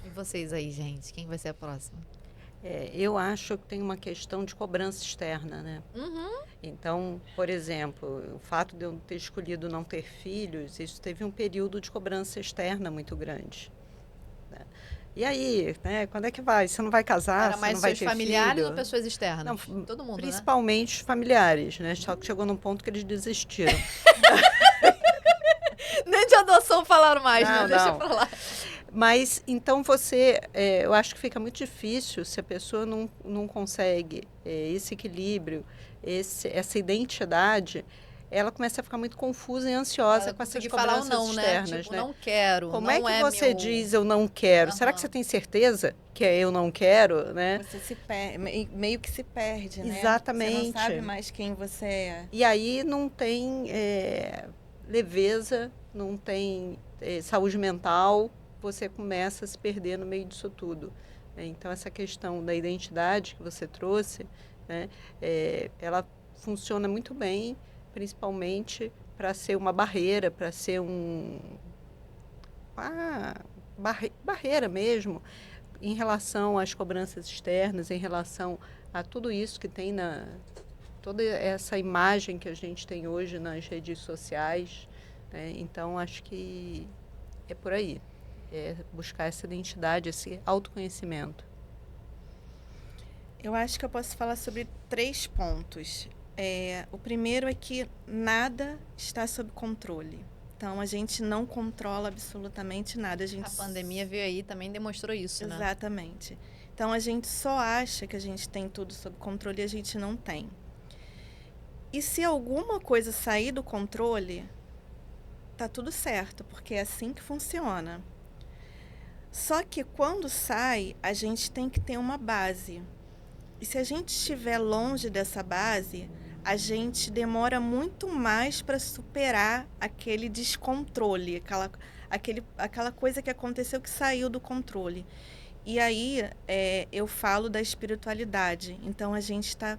Speaker 1: E vocês aí, gente? Quem vai ser a próxima?
Speaker 4: Eu acho que tem uma questão de cobrança externa, né?
Speaker 1: Uhum.
Speaker 4: Então, por exemplo, o fato de eu ter escolhido não ter filhos, isso teve um período de cobrança externa muito grande. Né? E aí, né, quando é que vai? Você não vai casar,
Speaker 1: Era
Speaker 4: você
Speaker 1: mais
Speaker 4: não vai
Speaker 1: seus
Speaker 4: ter
Speaker 1: familiares
Speaker 4: filho?
Speaker 1: ou pessoas externas?
Speaker 4: Não,
Speaker 1: Todo mundo,
Speaker 4: principalmente os familiares, né? Só que chegou num ponto que eles desistiram.
Speaker 1: né? Nem de adoção falaram mais, né?
Speaker 4: Não,
Speaker 1: Deixa
Speaker 4: não.
Speaker 1: pra lá.
Speaker 4: Mas, então, eu acho que fica muito difícil se a pessoa não consegue esse equilíbrio, essa identidade, ela começa a ficar muito confusa e ansiosa
Speaker 1: Ela
Speaker 4: com essas
Speaker 1: conseguir falar o
Speaker 4: cobranças
Speaker 1: não, né?
Speaker 4: externas,
Speaker 1: Tipo,
Speaker 4: né?
Speaker 1: não quero,
Speaker 4: Como
Speaker 1: não
Speaker 4: é que você
Speaker 1: meu...
Speaker 4: diz eu não quero? Será que você tem certeza que é eu não quero, né?
Speaker 3: Você meio que se perde, né?
Speaker 4: Exatamente.
Speaker 3: Você não sabe mais quem você é.
Speaker 4: E aí não tem leveza, não tem saúde mental, você começa a se perder no meio disso tudo. Então, essa questão da identidade que você trouxe, né, ela funciona muito bem, principalmente para ser uma barreira, para ser barreira mesmo, em relação às cobranças externas, em relação a tudo isso que tem toda essa imagem que a gente tem hoje nas redes sociais, né? Então, acho que é por aí. É buscar essa identidade, esse autoconhecimento.
Speaker 3: Eu acho que eu posso falar sobre 3 pontos. O primeiro é que nada está sob controle. Então, a gente não controla absolutamente nada.
Speaker 1: A pandemia veio aí e também demonstrou isso, né?
Speaker 3: Exatamente. Então, a gente só acha que a gente tem tudo sob controle e a gente não tem. E se alguma coisa sair do controle, tá tudo certo, porque é assim que funciona. Só que quando sai, a gente tem que ter uma base. E se a gente estiver longe dessa base, a gente demora muito mais para superar aquele descontrole, aquela coisa que aconteceu que saiu do controle. E aí eu falo da espiritualidade. Então, a gente está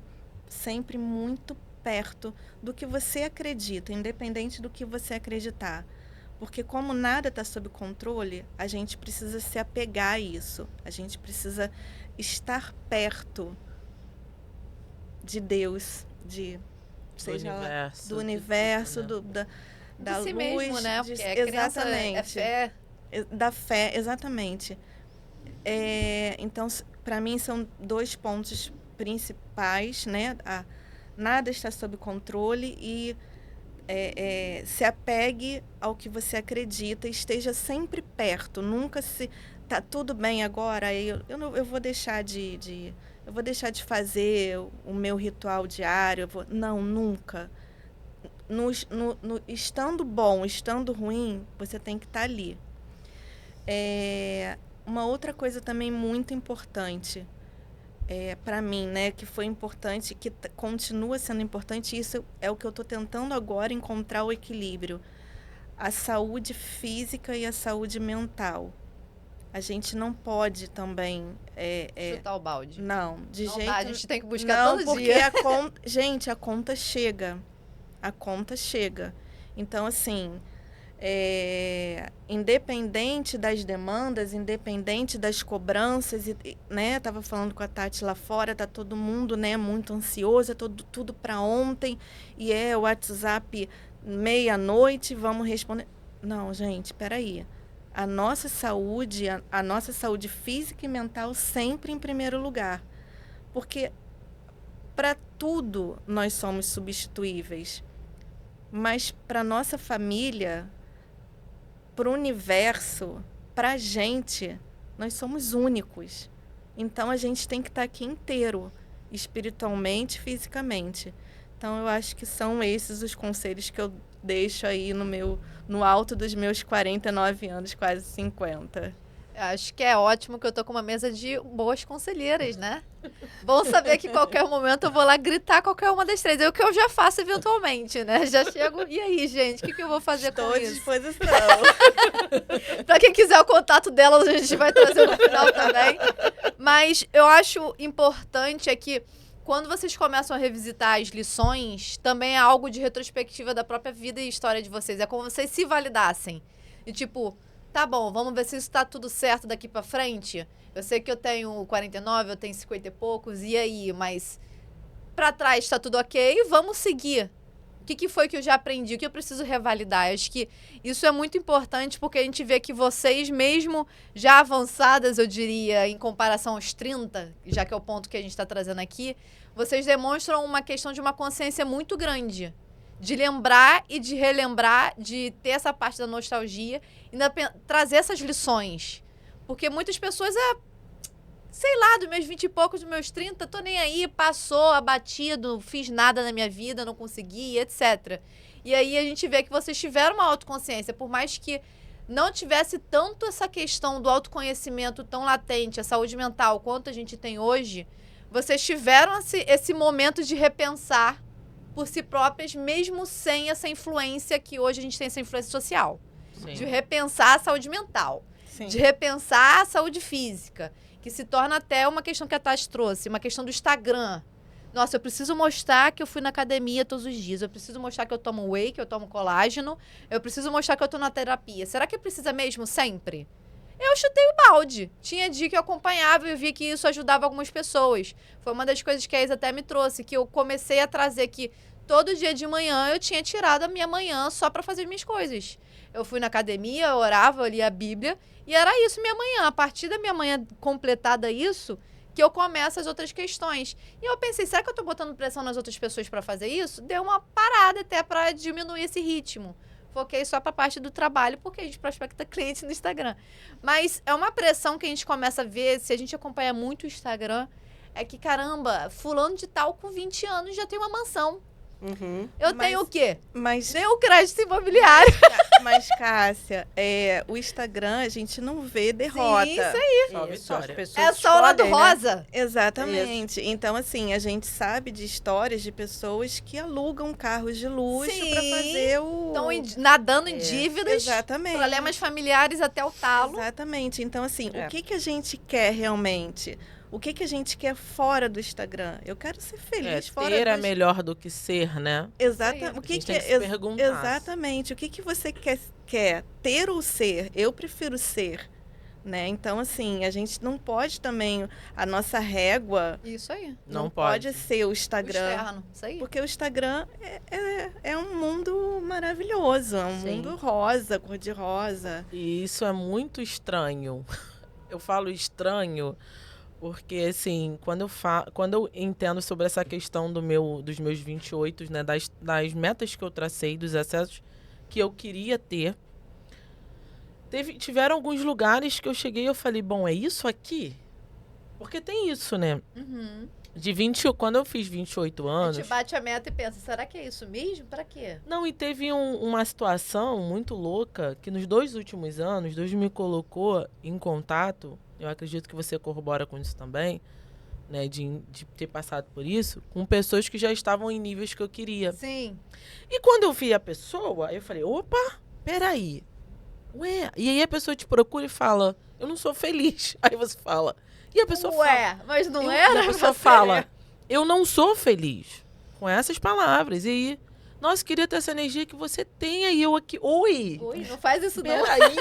Speaker 3: sempre muito perto do que você acredita, independente do que você acreditar. Porque como nada está sob controle, a gente precisa se apegar a isso. A gente precisa estar perto de Deus, do universo, da
Speaker 1: de si
Speaker 3: luz,
Speaker 1: mesmo, né? Porque
Speaker 3: exatamente,
Speaker 1: é fé.
Speaker 3: Da fé, exatamente. Então, para mim, são 2 pontos principais, né? Nada está sob controle e se apegue ao que você acredita e esteja sempre perto. Nunca se tá tudo bem agora, eu vou deixar eu vou deixar de fazer o meu ritual diário. Não, nunca. Estando bom, estando ruim, você tem que estar ali. Uma outra coisa também muito importante para mim, né, que foi importante, que continua sendo importante, isso é o que eu estou tentando agora encontrar o equilíbrio. A saúde física e a saúde mental. A gente não pode também...
Speaker 1: chutar o balde.
Speaker 3: Não, de
Speaker 1: não
Speaker 3: jeito...
Speaker 1: dá, a gente tem que buscar
Speaker 3: não,
Speaker 1: todo
Speaker 3: porque
Speaker 1: dia.
Speaker 3: Gente, a conta chega. A conta chega. Então, assim, independente das demandas, independente das cobranças, né? Estava falando com a Tati lá fora, tá todo mundo, né, muito ansioso, tudo para ontem, e o WhatsApp 00:30, vamos responder. Não, gente, peraí. A nossa saúde, a nossa saúde física e mental sempre em primeiro lugar. Porque para tudo nós somos substituíveis. Mas para nossa família, para o universo, para a gente, nós somos únicos. Então, a gente tem que estar aqui inteiro, espiritualmente, fisicamente. Então, eu acho que são esses os conselhos que eu deixo aí no alto dos meus 49 anos, quase 50.
Speaker 1: Acho que é ótimo que eu tô com uma mesa de boas conselheiras, né? Bom saber que qualquer momento eu vou lá gritar qualquer uma das 3. É o que eu já faço eventualmente, né? Já chego, e aí, gente, o que eu vou fazer
Speaker 3: Estou
Speaker 1: com
Speaker 3: à
Speaker 1: isso?
Speaker 3: disposição.
Speaker 1: Pra quem quiser o contato delas, a gente vai trazer no final também. Mas eu acho importante que quando vocês começam a revisitar as lições, também é algo de retrospectiva da própria vida e história de vocês. É como vocês se validassem. E tipo, tá bom, vamos ver se isso tá tudo certo daqui pra frente. Eu sei que eu tenho 49, eu tenho 50 e poucos, e aí? Mas pra trás tá tudo ok, vamos seguir. O que foi que eu já aprendi? O que eu preciso revalidar? Eu acho que isso é muito importante porque a gente vê que vocês, mesmo já avançadas, eu diria, em comparação aos 30, já que é o ponto que a gente está trazendo aqui, vocês demonstram uma questão de uma consciência muito grande. De lembrar e de relembrar, de ter essa parte da nostalgia e trazer essas lições. Porque muitas pessoas, sei lá, dos meus 20 e poucos, dos meus 30, tô nem aí, passou, abatido, fiz nada na minha vida, não consegui, etc. E aí a gente vê que vocês tiveram uma autoconsciência, por mais que não tivesse tanto essa questão do autoconhecimento tão latente, a saúde mental, quanto a gente tem hoje, vocês tiveram esse momento de repensar por si próprias, mesmo sem essa influência que hoje a gente tem, essa influência social. Sim. De repensar a saúde mental, sim, de repensar a saúde física, que se torna até uma questão que a Tati trouxe, uma questão do Instagram. Nossa, eu preciso mostrar que eu fui na academia todos os dias, eu preciso mostrar que eu tomo whey, que eu tomo colágeno, eu preciso mostrar que eu tô na terapia. Será que precisa mesmo sempre? eu chutei o balde. Tinha dia que eu acompanhava e eu vi que isso ajudava algumas pessoas. Foi uma das coisas que a Isa até me trouxe, que eu comecei a trazer que todo dia de manhã eu tinha tirado a minha manhã só para fazer minhas coisas. Eu fui na academia, eu orava, eu lia a Bíblia, e era isso minha manhã. A partir da minha manhã completada isso, que eu começo as outras questões. E eu pensei, será que eu tô botando pressão nas outras pessoas para fazer isso? Deu uma parada até para diminuir esse ritmo. Foquei só pra parte do trabalho, porque a gente prospecta cliente no Instagram. Mas é uma pressão que a gente começa a ver, se a gente acompanha muito o Instagram, é que, caramba, fulano de tal com 20 anos já tem uma mansão.
Speaker 4: Uhum.
Speaker 1: Eu tenho o quê?
Speaker 3: Mas,
Speaker 1: Nem o crédito imobiliário.
Speaker 3: mas Cássia, o Instagram a gente não vê derrota.
Speaker 1: Sim, isso aí.
Speaker 2: Só
Speaker 4: Isso,
Speaker 2: vitória.
Speaker 4: as pessoas
Speaker 1: É só o lado
Speaker 4: escolhem, né?
Speaker 1: rosa.
Speaker 3: Exatamente. Então, assim, a gente sabe de histórias de pessoas que alugam carros de luxo
Speaker 1: Sim.
Speaker 3: para fazer o...
Speaker 1: Estão nadando em dívidas,
Speaker 3: Exatamente.
Speaker 1: problemas familiares até o talo.
Speaker 3: Exatamente. Então, assim,
Speaker 4: É.
Speaker 3: o que a gente quer realmente? O que a gente quer fora do Instagram? Eu quero ser feliz fora
Speaker 2: Ter é
Speaker 3: do
Speaker 2: melhor do que ser, né?
Speaker 3: Exatamente. O
Speaker 2: A
Speaker 3: que
Speaker 2: gente
Speaker 3: que
Speaker 2: tem que se perguntar.
Speaker 3: Exatamente. O que você quer ter ou ser? Eu prefiro ser, né? Então, assim, a gente não pode também a nossa régua
Speaker 1: Isso aí.
Speaker 2: Não
Speaker 3: pode
Speaker 2: pode.
Speaker 3: ser o
Speaker 1: O
Speaker 3: Instagram,
Speaker 1: externo. Isso aí.
Speaker 3: porque o Instagram é um mundo maravilhoso, é um
Speaker 2: Sim.
Speaker 3: mundo rosa, cor-de-rosa.
Speaker 2: E isso é muito estranho. Eu falo estranho porque, assim, quando eu entendo sobre essa questão dos meus 28, né, das metas que eu tracei, dos acessos que eu queria ter, tiveram alguns lugares que eu cheguei e eu falei, bom, é isso aqui? Porque tem isso, né?
Speaker 1: Uhum.
Speaker 2: Quando eu fiz 28
Speaker 1: A
Speaker 2: anos...
Speaker 1: gente bate a meta e pensa, será que é isso mesmo? Pra quê?
Speaker 2: Não, e teve uma situação muito louca que nos 2 últimos anos, Deus me colocou em contato, eu acredito que você corrobora com isso também, né, de ter passado por isso, com pessoas que já estavam em níveis que eu queria.
Speaker 1: Sim.
Speaker 2: E quando eu vi a pessoa, eu falei, opa, peraí. Ué, e aí a pessoa te procura e fala, eu não sou feliz. Aí você fala, e a pessoa fala...
Speaker 1: Ué, mas não
Speaker 2: E
Speaker 1: era?
Speaker 2: a pessoa
Speaker 1: Você
Speaker 2: fala,
Speaker 1: é.
Speaker 2: eu não sou feliz. Com essas palavras. E aí, nossa, queria ter essa energia que você tem aí. Eu aqui, oi.
Speaker 1: Oi, não faz isso não.
Speaker 2: Peraí,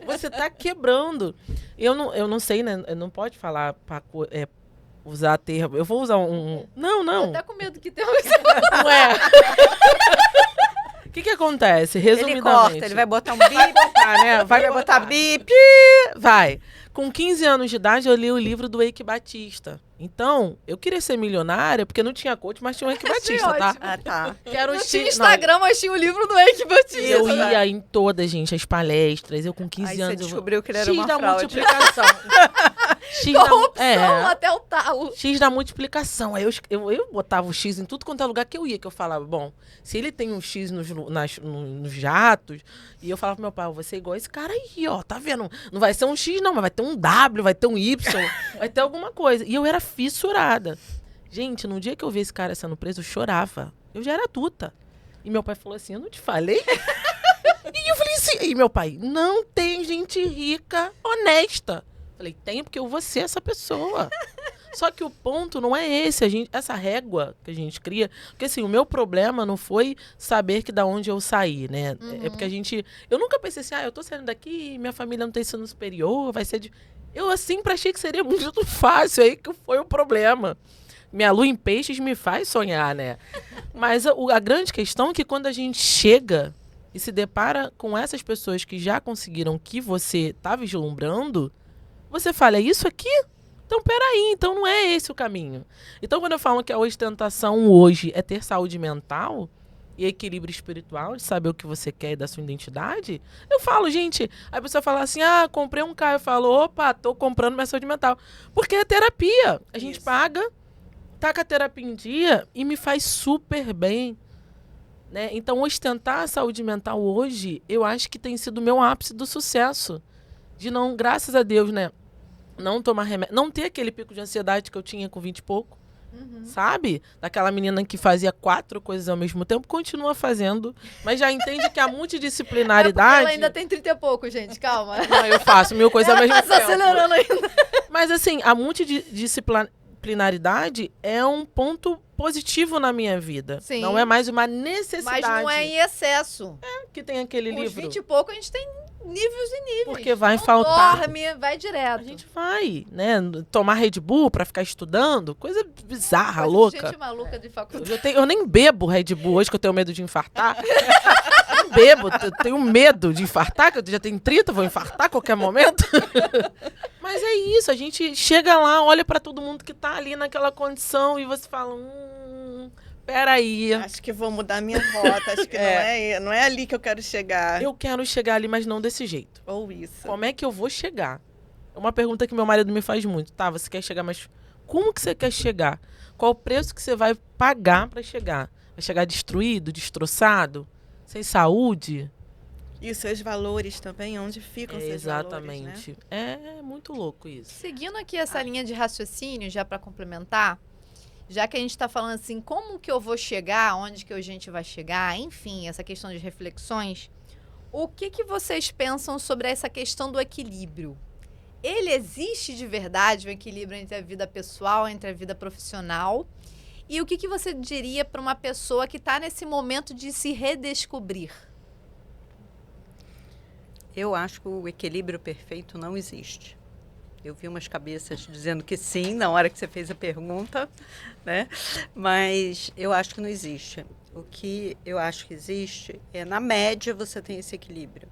Speaker 2: você tá quebrando. Eu não sei, né? Não pode falar, usar termo. Eu vou usar um... Não,
Speaker 1: Tô
Speaker 2: não.
Speaker 1: até com medo que tenha
Speaker 2: Não é. O que acontece?
Speaker 4: Ele
Speaker 2: Resumidamente.
Speaker 4: corta, ele vai botar um bip,
Speaker 2: né?
Speaker 4: vai botar bip.
Speaker 2: Vai. Com 15 anos de idade, eu li o livro do Eike Batista. Então, eu queria ser milionária, porque não tinha coach, mas tinha o Eike Batista, tá?
Speaker 4: Ah, tá.
Speaker 2: Que era o
Speaker 1: Não tinha
Speaker 2: estilo-
Speaker 1: Instagram, mas tinha o livro do Eike Batista.
Speaker 2: Eu ia em todas, gente, as palestras. Eu com 15
Speaker 4: Aí você
Speaker 2: anos...
Speaker 4: descobriu que ele era
Speaker 2: X
Speaker 4: uma
Speaker 2: da
Speaker 4: fraude.
Speaker 2: multiplicação. X
Speaker 1: Corrupção até o talo.
Speaker 2: X da multiplicação. Aí eu botava o X em tudo quanto é lugar que eu ia, que eu falava, bom, se ele tem um X nos jatos, e eu falava pro meu pai, eu vou ser igual esse cara aí, ó, tá vendo? Não vai ser um X não, mas vai ter um W, vai ter um Y, vai ter alguma coisa. E eu era fissurada. Gente, no dia que eu vi esse cara sendo preso, eu chorava. Eu já era adulta. E meu pai falou assim, eu não te falei? E eu falei assim, e meu pai, não tem gente rica, honesta. Falei, tem porque eu vou ser essa pessoa. Só que o ponto não é esse, essa régua que a gente cria. Porque assim, o meu problema não foi saber que da onde eu saí, né? É porque eu nunca pensei assim, eu tô saindo daqui, minha família não tem ensino superior, vai ser Eu sempre achei que seria muito fácil, aí que foi o problema. Minha lua em peixes me faz sonhar, né? Mas a grande questão é que quando a gente chega e se depara com essas pessoas que já conseguiram o que você está vislumbrando, você fala, é isso aqui? Então, peraí, então não é esse o caminho. Então, quando eu falo que a ostentação hoje é ter saúde mental e equilíbrio espiritual, de saber o que você quer e da sua identidade, eu falo, gente, aí a pessoa fala assim, comprei um carro. Eu falo, opa, tô comprando minha saúde mental. Porque é terapia. A gente paga, taca a terapia em dia e me faz super bem. Né? Então, ostentar a saúde mental hoje, eu acho que tem sido o meu ápice do sucesso. De não, graças a Deus, né? Não tomar remédio, não ter aquele pico de ansiedade que eu tinha com 20 e pouco, sabe? Daquela menina que fazia 4 coisas ao mesmo tempo, continua fazendo, mas já entende que a multidisciplinaridade...
Speaker 1: Ela ainda tem 30 e pouco, gente, calma.
Speaker 2: Não, eu faço 1000 coisas ao mesmo
Speaker 1: Ela
Speaker 2: tempo.
Speaker 1: tá se acelerando ainda.
Speaker 2: Mas assim, a multidisciplinaridade é um ponto positivo na minha vida.
Speaker 1: Sim.
Speaker 2: Não é mais uma necessidade.
Speaker 1: Mas não é em excesso.
Speaker 2: Que tem aquele
Speaker 1: Com os
Speaker 2: livro.
Speaker 1: 20 e pouco, a gente tem níveis e níveis.
Speaker 2: Porque vai
Speaker 1: não
Speaker 2: faltar.
Speaker 1: dorme, vai direto.
Speaker 2: A gente vai, né? Tomar Red Bull pra ficar estudando. Coisa bizarra,
Speaker 1: Coisa de
Speaker 2: louca.
Speaker 1: gente maluca de faculdade.
Speaker 2: Eu nem bebo Red Bull hoje, que eu tenho medo de infartar. Não bebo, eu tenho medo de infartar, que eu já tenho 30, vou infartar a qualquer momento. Mas é isso, a gente chega lá, olha pra todo mundo que tá ali naquela condição e você fala, peraí,
Speaker 3: Acho que vou mudar minha rota. Acho que não é ali que eu quero chegar.
Speaker 2: eu quero chegar ali, mas não desse jeito.
Speaker 3: Ou isso.
Speaker 2: Como é que eu vou chegar? É uma pergunta que meu marido me faz muito. Tá, você quer chegar, mas como que você quer chegar? Qual o preço que você vai pagar pra chegar? Vai chegar destruído, destroçado, sem saúde?
Speaker 3: E os seus valores também, onde ficam os seus valores, né?
Speaker 2: Exatamente. É muito louco isso.
Speaker 1: Seguindo aqui essa linha de raciocínio, já para complementar, já que a gente está falando assim, como que eu vou chegar, onde que a gente vai chegar, enfim, essa questão de reflexões, o que vocês pensam sobre essa questão do equilíbrio? Ele existe de verdade, o equilíbrio entre a vida pessoal, entre a vida profissional? E o que você diria para uma pessoa que está nesse momento de se redescobrir?
Speaker 4: Eu acho que o equilíbrio perfeito não existe. Eu vi umas cabeças dizendo que sim, na hora que você fez a pergunta, né? Mas eu acho que não existe. O que eu acho que existe é, na média, você tem esse equilíbrio.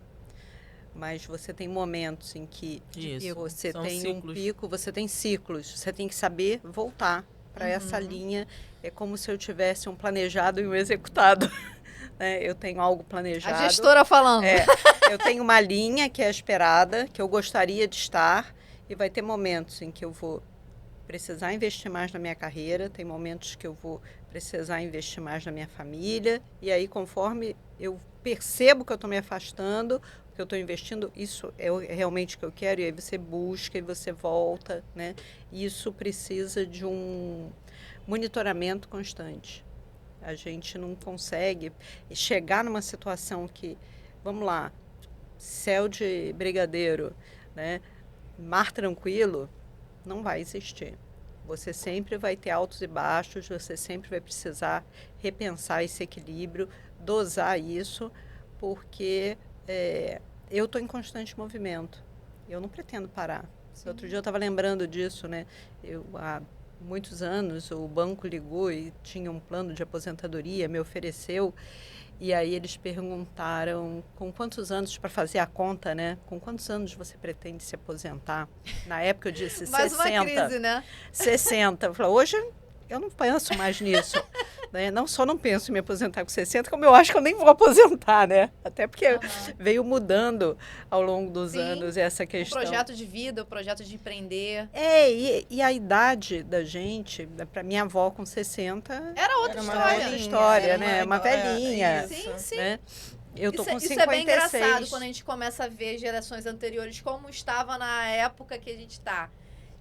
Speaker 4: Mas você tem momentos em que
Speaker 2: Isso,
Speaker 4: você
Speaker 2: são
Speaker 4: tem
Speaker 2: ciclos.
Speaker 4: um pico, você tem ciclos. Você tem que saber voltar para essa linha. É como se eu tivesse um planejado e um executado. Né? Eu tenho algo planejado.
Speaker 1: A gestora falando.
Speaker 4: Eu tenho uma linha que é a esperada, que eu gostaria de estar, e vai ter momentos em que eu vou precisar investir mais na minha carreira, tem momentos que eu vou precisar investir mais na minha família, e aí conforme eu percebo que eu estou me afastando, que eu estou investindo, isso é realmente o que eu quero, e aí você busca e você volta, né? E isso precisa de um monitoramento constante. A gente não consegue chegar numa situação que, vamos lá, céu de brigadeiro, né? Mar tranquilo, não vai existir. Você sempre vai ter altos e baixos, você sempre vai precisar repensar esse equilíbrio, dosar isso, porque eu estou em constante movimento. Eu não pretendo parar. Outro dia eu estava lembrando disso, né? Há muitos anos o banco ligou e tinha um plano de aposentadoria, me ofereceu. E aí eles perguntaram com quantos anos, para fazer a conta, né? Com quantos anos você pretende se aposentar? Na época eu disse 60.
Speaker 1: Mais uma crise, né?
Speaker 4: 60. Eu falei, hoje eu não penso mais nisso. Né? Não só não penso em me aposentar com 60, como eu acho que eu nem vou aposentar, né? Até porque veio mudando ao longo dos anos essa questão.
Speaker 1: O projeto de vida, o projeto de empreender.
Speaker 4: E a idade da gente, para minha avó com 60...
Speaker 1: Era outra
Speaker 3: uma
Speaker 1: história.
Speaker 3: velhinha,
Speaker 4: história,
Speaker 3: era
Speaker 4: né? Uma velhinha.
Speaker 1: Sim, sim.
Speaker 4: Né? Eu tô com 56.
Speaker 1: Isso é bem engraçado quando a gente começa a ver gerações anteriores como estava na época que a gente está.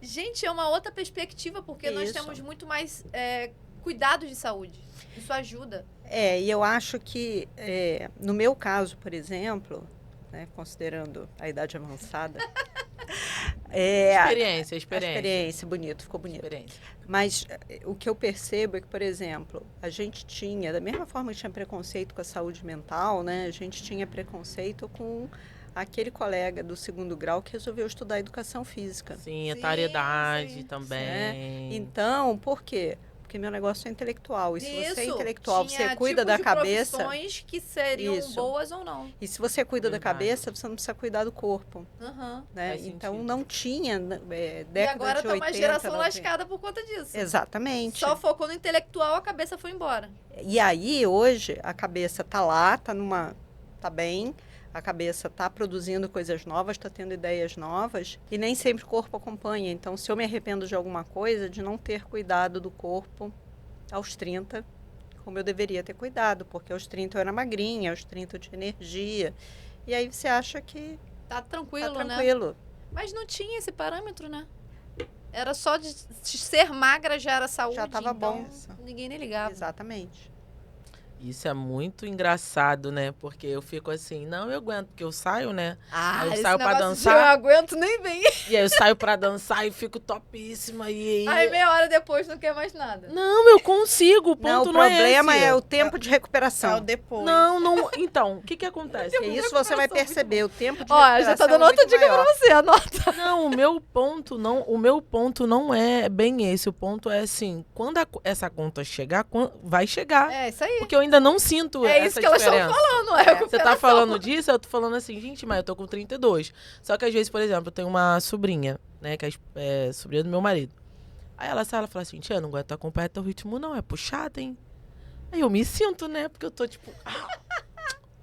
Speaker 1: Gente, é uma outra perspectiva, porque nós temos muito mais cuidados de saúde. Isso ajuda.
Speaker 4: E eu acho que, no meu caso, por exemplo, né, considerando a idade avançada... experiência, bonito, ficou bonito. Mas o que eu percebo é que, por exemplo, a gente tinha, da mesma forma que tinha preconceito com a saúde mental, né, a gente tinha preconceito com aquele colega do 2º grau que resolveu estudar educação física.
Speaker 2: Sim, etariedade também.
Speaker 4: Né? Então, por quê? Porque meu negócio é intelectual. E se você é intelectual,
Speaker 1: tinha
Speaker 4: você cuida da cabeça.
Speaker 1: profissões que seriam boas ou não.
Speaker 4: E se você cuida da cabeça, você não precisa cuidar do corpo. Né? Então não tinha década
Speaker 1: e agora
Speaker 4: de 80,
Speaker 1: tá uma geração
Speaker 4: 90.
Speaker 1: lascada por conta disso.
Speaker 4: Exatamente.
Speaker 1: Só focou no intelectual, a cabeça foi embora.
Speaker 4: E aí, hoje, a cabeça tá lá, tá bem, a cabeça está produzindo coisas novas, está tendo ideias novas, e nem sempre o corpo acompanha. Então, se eu me arrependo de alguma coisa, de não ter cuidado do corpo aos 30, como eu deveria ter cuidado, porque aos 30 eu era magrinha, aos 30 eu tinha energia. E aí você acha que
Speaker 1: tá tranquilo,
Speaker 4: né?
Speaker 1: Mas não tinha esse parâmetro, né? Era só de ser magra já era saúde.
Speaker 4: Já estava
Speaker 1: então
Speaker 4: bom.
Speaker 1: Ninguém nem ligava.
Speaker 4: Exatamente.
Speaker 2: Isso é muito engraçado, né? Porque eu fico assim, não, eu aguento, porque eu saio, né?
Speaker 1: Ah,
Speaker 2: Aí eu
Speaker 1: esse
Speaker 2: saio pra
Speaker 1: negócio de
Speaker 2: dançar.
Speaker 1: eu aguento nem bem.
Speaker 2: E aí eu saio pra dançar e fico topíssima. E aí...
Speaker 1: Aí meia hora depois não quer mais nada.
Speaker 2: Não, eu consigo, o ponto
Speaker 4: Não, o
Speaker 2: não é
Speaker 4: problema
Speaker 2: esse.
Speaker 4: é o tempo de
Speaker 3: É o
Speaker 4: recuperação.
Speaker 3: depois.
Speaker 2: Não, então, o que que acontece?
Speaker 4: E isso você vai perceber, o tempo de
Speaker 1: Ó,
Speaker 4: recuperação
Speaker 1: já tá dando
Speaker 4: é
Speaker 1: outra
Speaker 4: muito
Speaker 1: dica
Speaker 4: maior.
Speaker 1: pra você, anota.
Speaker 2: Não, o meu ponto não é bem esse. O ponto é assim, quando essa conta chegar, vai chegar.
Speaker 1: É isso aí.
Speaker 2: Porque eu ainda não sinto
Speaker 1: É
Speaker 2: essa
Speaker 1: isso que elas estão
Speaker 2: diferença.
Speaker 1: falando,
Speaker 2: Você tá falando disso, eu tô falando assim, gente, mas eu tô com 32. Só que às vezes, por exemplo, eu tenho uma sobrinha, né, que é sobrinha do meu marido. Aí ela sai, ela fala assim, tia, não aguento acompanhar teu ritmo não, é puxado, hein? Aí eu me sinto, né, porque eu tô tipo,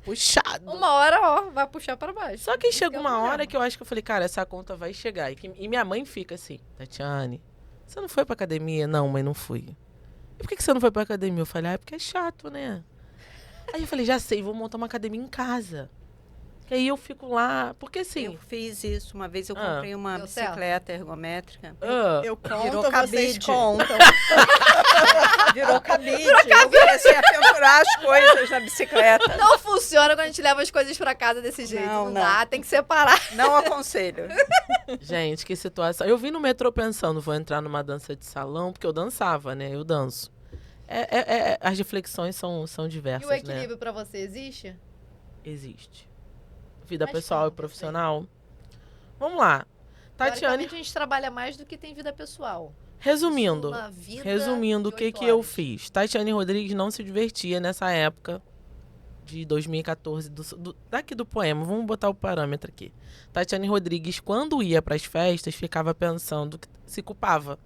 Speaker 2: puxado.
Speaker 1: Uma hora, ó, vai puxar pra baixo.
Speaker 2: Só que
Speaker 1: Isso
Speaker 2: chega
Speaker 1: é o
Speaker 2: uma
Speaker 1: problema.
Speaker 2: hora que eu acho que eu falei, cara, essa conta vai chegar. E minha mãe fica assim, Tatiane, você não foi pra academia? Não, mãe, não fui. E por que você não foi pra academia? Eu falei, é porque é chato, né? Aí eu falei, já sei, vou montar uma academia em casa. Que aí eu fico lá, porque assim...
Speaker 4: Eu fiz isso. Uma vez eu
Speaker 2: Ah.
Speaker 4: comprei uma
Speaker 1: Deu certo?
Speaker 4: bicicleta ergométrica.
Speaker 3: Eu
Speaker 4: Virou
Speaker 3: conto, vocês
Speaker 4: cabide.
Speaker 3: contam.
Speaker 4: Virou cabide. Eu comecei a pendurar as coisas na bicicleta.
Speaker 1: Não funciona quando a gente leva as coisas pra casa desse jeito. Não,
Speaker 4: Não,
Speaker 1: dá, tem que separar.
Speaker 4: Não aconselho.
Speaker 2: Gente, que situação. Eu vim no metrô pensando, vou entrar numa dança de salão, porque eu dançava, né? Eu danço. As reflexões são
Speaker 1: E
Speaker 2: diversas,
Speaker 1: o
Speaker 2: né?
Speaker 1: equilíbrio pra você existe?
Speaker 2: Existe. Vida
Speaker 1: Mas
Speaker 2: pessoal
Speaker 1: como
Speaker 2: e
Speaker 1: que
Speaker 2: profissional. Vamos lá. Tatiane,
Speaker 1: Teoricamente, a gente trabalha mais do que tem vida pessoal.
Speaker 2: resumindo.
Speaker 1: Isso na vida
Speaker 2: Resumindo, o
Speaker 1: de
Speaker 2: que
Speaker 1: 8
Speaker 2: que eu
Speaker 1: horas.
Speaker 2: fiz? Tatiane Rodrigues não se divertia nessa época de 2014, daqui do poema. Vamos botar o parâmetro aqui. Tatiane Rodrigues, quando ia para as festas, ficava pensando que se culpava.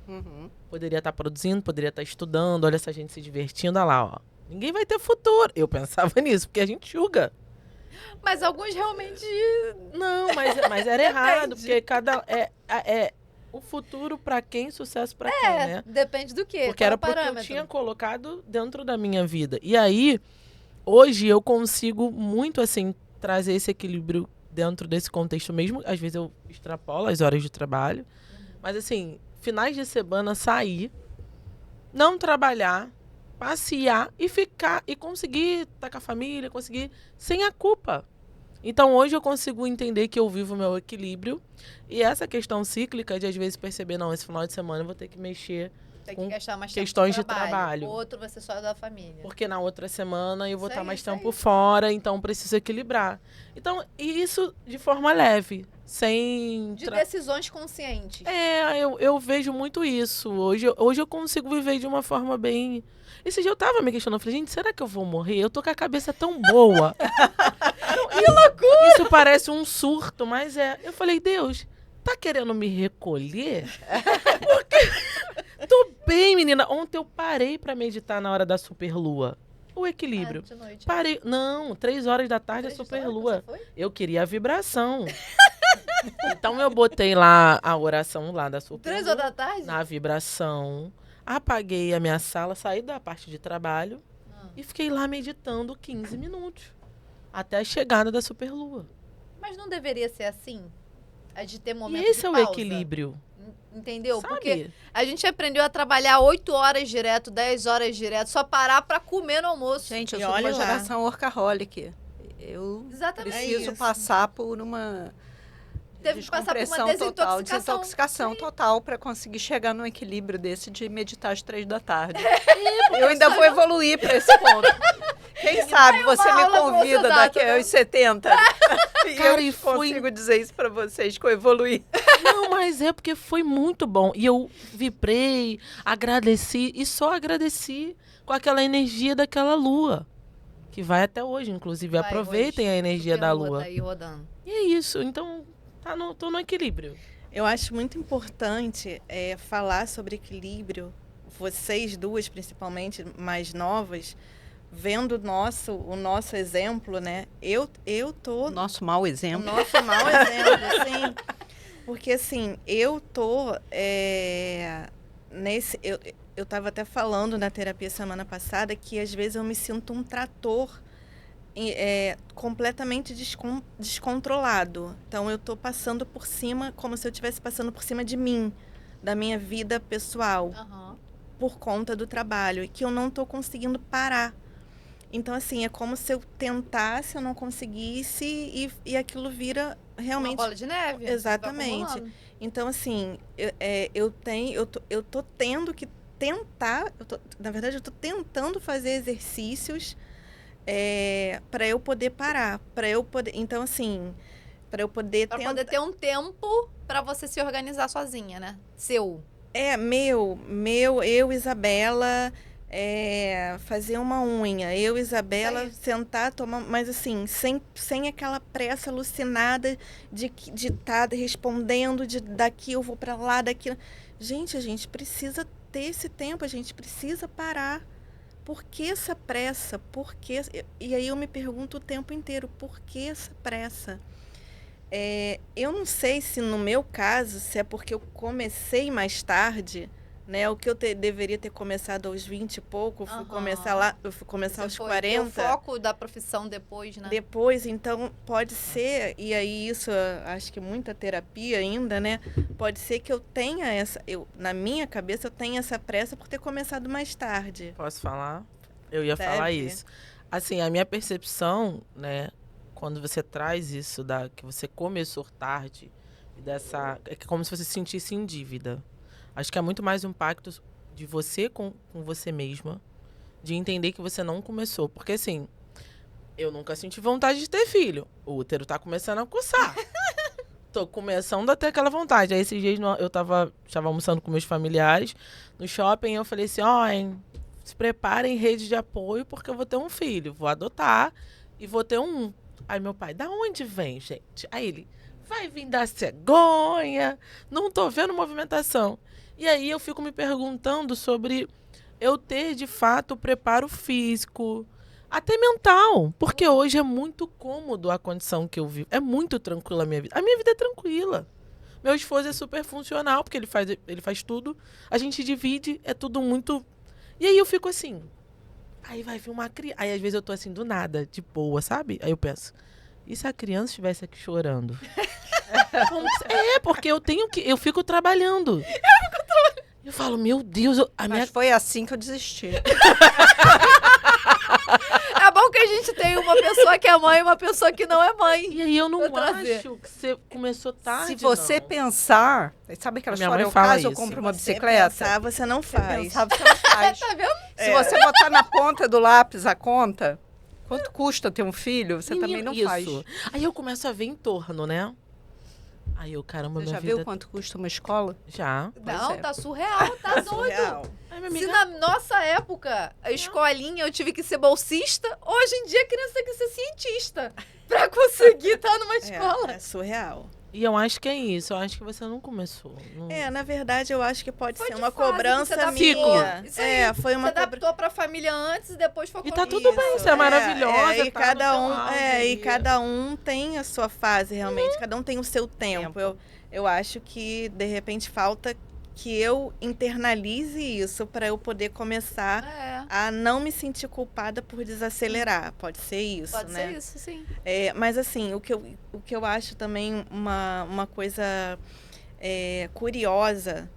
Speaker 4: Uhum.
Speaker 2: Poderia estar produzindo, poderia estar estudando, olha essa gente se divertindo, olha lá, ó. Ninguém vai ter futuro. Eu pensava nisso, porque a gente julga.
Speaker 1: Mas alguns realmente...
Speaker 2: Não, mas era errado,
Speaker 1: Depende.
Speaker 2: porque cada... o futuro pra quem, sucesso pra quem, né?
Speaker 1: Depende do quê?
Speaker 2: Porque
Speaker 1: Qual é
Speaker 2: era
Speaker 1: o
Speaker 2: porque eu
Speaker 1: parâmetro?
Speaker 2: tinha colocado dentro da minha vida. E aí, hoje eu consigo muito, assim, trazer esse equilíbrio dentro desse contexto mesmo. Às vezes eu extrapolo as horas de trabalho. Mas, assim, finais de semana, sair, não trabalhar, passear e ficar, e conseguir estar com a família, conseguir, sem a culpa. Então, hoje eu consigo entender que eu vivo o meu equilíbrio. E essa questão cíclica de, às vezes, perceber, não, esse final de semana eu vou ter que mexer,
Speaker 1: Tem que
Speaker 2: com
Speaker 1: gastar mais
Speaker 2: questões
Speaker 1: tempo
Speaker 2: de trabalho.
Speaker 1: O outro vai ser só da família.
Speaker 2: porque na outra semana eu vou
Speaker 1: Isso
Speaker 2: estar
Speaker 1: aí,
Speaker 2: mais
Speaker 1: isso
Speaker 2: tempo
Speaker 1: aí.
Speaker 2: fora, então preciso equilibrar. Então, e isso de forma leve, sem...
Speaker 1: De decisões conscientes.
Speaker 2: Eu vejo muito isso. Hoje eu consigo viver de uma forma bem... Esse dia eu tava me questionando, falei, gente, será que eu vou morrer? Eu tô com a cabeça tão boa. Que loucura! Isso parece um surto, mas é. Eu falei, Deus, tá querendo me recolher? Porque tô bem, menina. Ontem eu parei pra meditar na hora da superlua. O equilíbrio.
Speaker 1: De noite.
Speaker 2: Parei. Não, 3 horas da tarde é
Speaker 1: 3 horas
Speaker 2: superlua.
Speaker 1: você foi?
Speaker 2: Eu queria a vibração. Então eu botei lá a oração lá da
Speaker 1: 3
Speaker 2: superlua.
Speaker 1: horas da tarde?
Speaker 2: Na vibração. Apaguei a minha sala, saí da parte de trabalho e fiquei lá meditando 15 minutos. Até a chegada da superlua.
Speaker 1: Mas não deveria ser assim? A de ter
Speaker 2: E
Speaker 1: momento
Speaker 2: esse
Speaker 1: de
Speaker 2: é o
Speaker 1: pausa.
Speaker 2: equilíbrio.
Speaker 1: Entendeu?
Speaker 2: Sabe?
Speaker 1: Porque a gente aprendeu a trabalhar 8 horas direto, 10 horas direto, só parar pra comer no almoço.
Speaker 4: Gente, eu
Speaker 3: E
Speaker 4: sou de uma
Speaker 3: olha lá.
Speaker 4: geração workaholic. Eu
Speaker 1: Exatamente.
Speaker 4: preciso
Speaker 3: isso.
Speaker 4: passar por uma
Speaker 1: Teve que passar por uma
Speaker 4: descompressão total,
Speaker 1: desintoxicação.
Speaker 4: desintoxicação total para conseguir chegar num equilíbrio desse de meditar às 3 da tarde. Eu ainda vou evoluir para esse ponto. Quem sabe você
Speaker 1: uma
Speaker 4: me
Speaker 1: aula pra você
Speaker 4: convida
Speaker 1: dar,
Speaker 4: daqui
Speaker 1: tá vendo?
Speaker 4: aos 70 e
Speaker 2: Cara,
Speaker 4: eu
Speaker 2: e foi-
Speaker 4: consigo dizer isso para vocês que eu evoluí.
Speaker 2: Não, mas é porque foi muito bom. E eu vibrei, agradeci e só agradeci com aquela energia daquela lua. Que vai até hoje, inclusive.
Speaker 1: Vai
Speaker 2: Aproveitem
Speaker 1: hoje.
Speaker 2: a energia da
Speaker 1: Superlua
Speaker 2: lua.
Speaker 1: tá aí rodando.
Speaker 2: E é isso. Então, tô no equilíbrio.
Speaker 3: Eu acho muito importante falar sobre equilíbrio. Vocês duas, principalmente, mais novas, vendo o nosso exemplo, né? Eu tô...
Speaker 4: Nosso mau
Speaker 3: O
Speaker 4: exemplo.
Speaker 3: nosso mau exemplo, assim. Porque, assim, eu tô nesse... Eu tava até falando na terapia semana passada que, às vezes, eu me sinto um trator completamente descontrolado. Então, eu tô passando por cima, como se eu estivesse passando por cima de mim, da minha vida pessoal,
Speaker 1: Aham.
Speaker 3: por conta do trabalho, e que eu não tô conseguindo parar. Então, assim, é como se eu tentasse, eu não conseguisse e aquilo vira realmente...
Speaker 1: Uma bola de neve.
Speaker 3: Exatamente.
Speaker 1: Vai acumulando.
Speaker 3: Então, assim, eu tô tendo que tentar, na verdade, eu tô tentando fazer exercícios para eu poder parar, para eu poder, então, assim, para eu poder
Speaker 1: Pra
Speaker 3: tentar...
Speaker 1: poder ter um tempo pra você se organizar sozinha, né? Seu.
Speaker 3: Eu, Isabela, fazer uma unha, eu, Isabela,
Speaker 1: Isso
Speaker 3: sentar, tomar, mas assim, sem aquela pressa alucinada de estar respondendo, daqui eu vou para lá, daqui. Gente, a gente precisa ter esse tempo, a gente precisa parar. Por que essa pressa? Por que... E aí eu me pergunto o tempo inteiro, por que essa pressa? Eu não sei se no meu caso, se é porque eu comecei mais tarde, né? O que eu deveria ter começado aos 20 e pouco, eu fui começar aos 40.
Speaker 1: O foco da profissão depois, né?
Speaker 3: Depois, então, pode ser, e aí isso, acho que muita terapia ainda, né? Pode ser que eu tenha na minha cabeça, eu tenha essa pressa por ter começado mais tarde.
Speaker 2: Posso falar? Eu ia
Speaker 3: Deve.
Speaker 2: falar isso. Assim, a minha percepção, né, quando você traz isso que você começou tarde, é como se você se sentisse em dívida. Acho que é muito mais um pacto de você com você mesma, de entender que você não começou. Porque, assim, eu nunca senti vontade de ter filho. O útero tá começando a coçar. Tô começando a ter aquela vontade. Aí, esses dias, eu tava almoçando com meus familiares no shopping, e eu falei assim, se preparem em rede de apoio, porque eu vou ter um filho. Vou adotar e vou ter um. Aí meu pai, da onde vem, gente? Aí ele, vai vir da cegonha, não tô vendo movimentação. E aí eu fico me perguntando sobre eu ter, de fato, o preparo físico, até mental. Porque hoje é muito cômodo a condição que eu vivo. É muito tranquila a minha vida. A minha vida é tranquila. Meu esposo é super funcional, porque ele faz tudo. A gente divide, é tudo muito... E aí eu fico assim... Aí vai vir uma criança. Aí às vezes eu tô assim, do nada, de boa, sabe? Aí eu penso, e se a criança estivesse aqui chorando? Porque eu fico trabalhando. Eu falo, meu Deus,
Speaker 4: Mas foi assim que eu desisti.
Speaker 1: É bom que a gente tem uma pessoa que é mãe e uma pessoa que não é mãe.
Speaker 2: E aí eu não
Speaker 1: Vou trazer.
Speaker 2: acho que você começou tarde,
Speaker 4: Se você
Speaker 2: não.
Speaker 4: pensar, sabe aquela
Speaker 2: Minha
Speaker 4: história,
Speaker 2: mãe
Speaker 4: eu
Speaker 2: fala
Speaker 4: caso, eu
Speaker 2: isso.
Speaker 4: compro uma
Speaker 3: Você
Speaker 4: bicicleta?
Speaker 3: pensar, você não
Speaker 4: Você
Speaker 3: faz.
Speaker 4: pensar, você não faz.
Speaker 1: Tá vendo?
Speaker 4: Se você botar na ponta do lápis a conta, quanto custa ter um filho, você também não
Speaker 2: isso.
Speaker 4: faz.
Speaker 2: Aí eu começo a ver em torno, né? Aí eu, caramba,
Speaker 4: Você
Speaker 2: minha
Speaker 4: já
Speaker 2: vida...
Speaker 4: viu quanto custa uma escola?
Speaker 2: Já.
Speaker 1: Não,
Speaker 4: é.
Speaker 1: tá surreal, tá doido.
Speaker 3: Surreal.
Speaker 2: Ai, minha
Speaker 1: Se
Speaker 2: amiga...
Speaker 1: na nossa época, a escolinha, eu tive que ser bolsista, hoje em dia a criança tem que ser cientista pra conseguir estar numa escola.
Speaker 3: É surreal.
Speaker 2: E eu acho que é isso. Eu acho que você não começou. Não...
Speaker 3: Na verdade, eu acho que pode
Speaker 1: Foi
Speaker 3: ser
Speaker 1: de
Speaker 3: uma
Speaker 1: fase que
Speaker 3: cobrança
Speaker 1: você adaptou.
Speaker 3: minha.
Speaker 1: Isso aí.
Speaker 3: Foi uma
Speaker 1: Você adaptou pra família antes e depois foi
Speaker 2: E tá tudo bem, você é maravilhosa.
Speaker 3: e
Speaker 2: tá
Speaker 3: cada
Speaker 2: no
Speaker 3: um,
Speaker 2: teu auge
Speaker 3: e
Speaker 2: aí.
Speaker 3: cada um tem a sua fase, realmente. Cada um tem o seu tempo. Eu acho que, de repente, falta que eu internalize isso para eu poder começar a não me sentir culpada por desacelerar. Pode ser isso,
Speaker 1: Pode
Speaker 3: né?
Speaker 1: ser isso, sim.
Speaker 3: Mas, assim, o que eu acho também uma coisa curiosa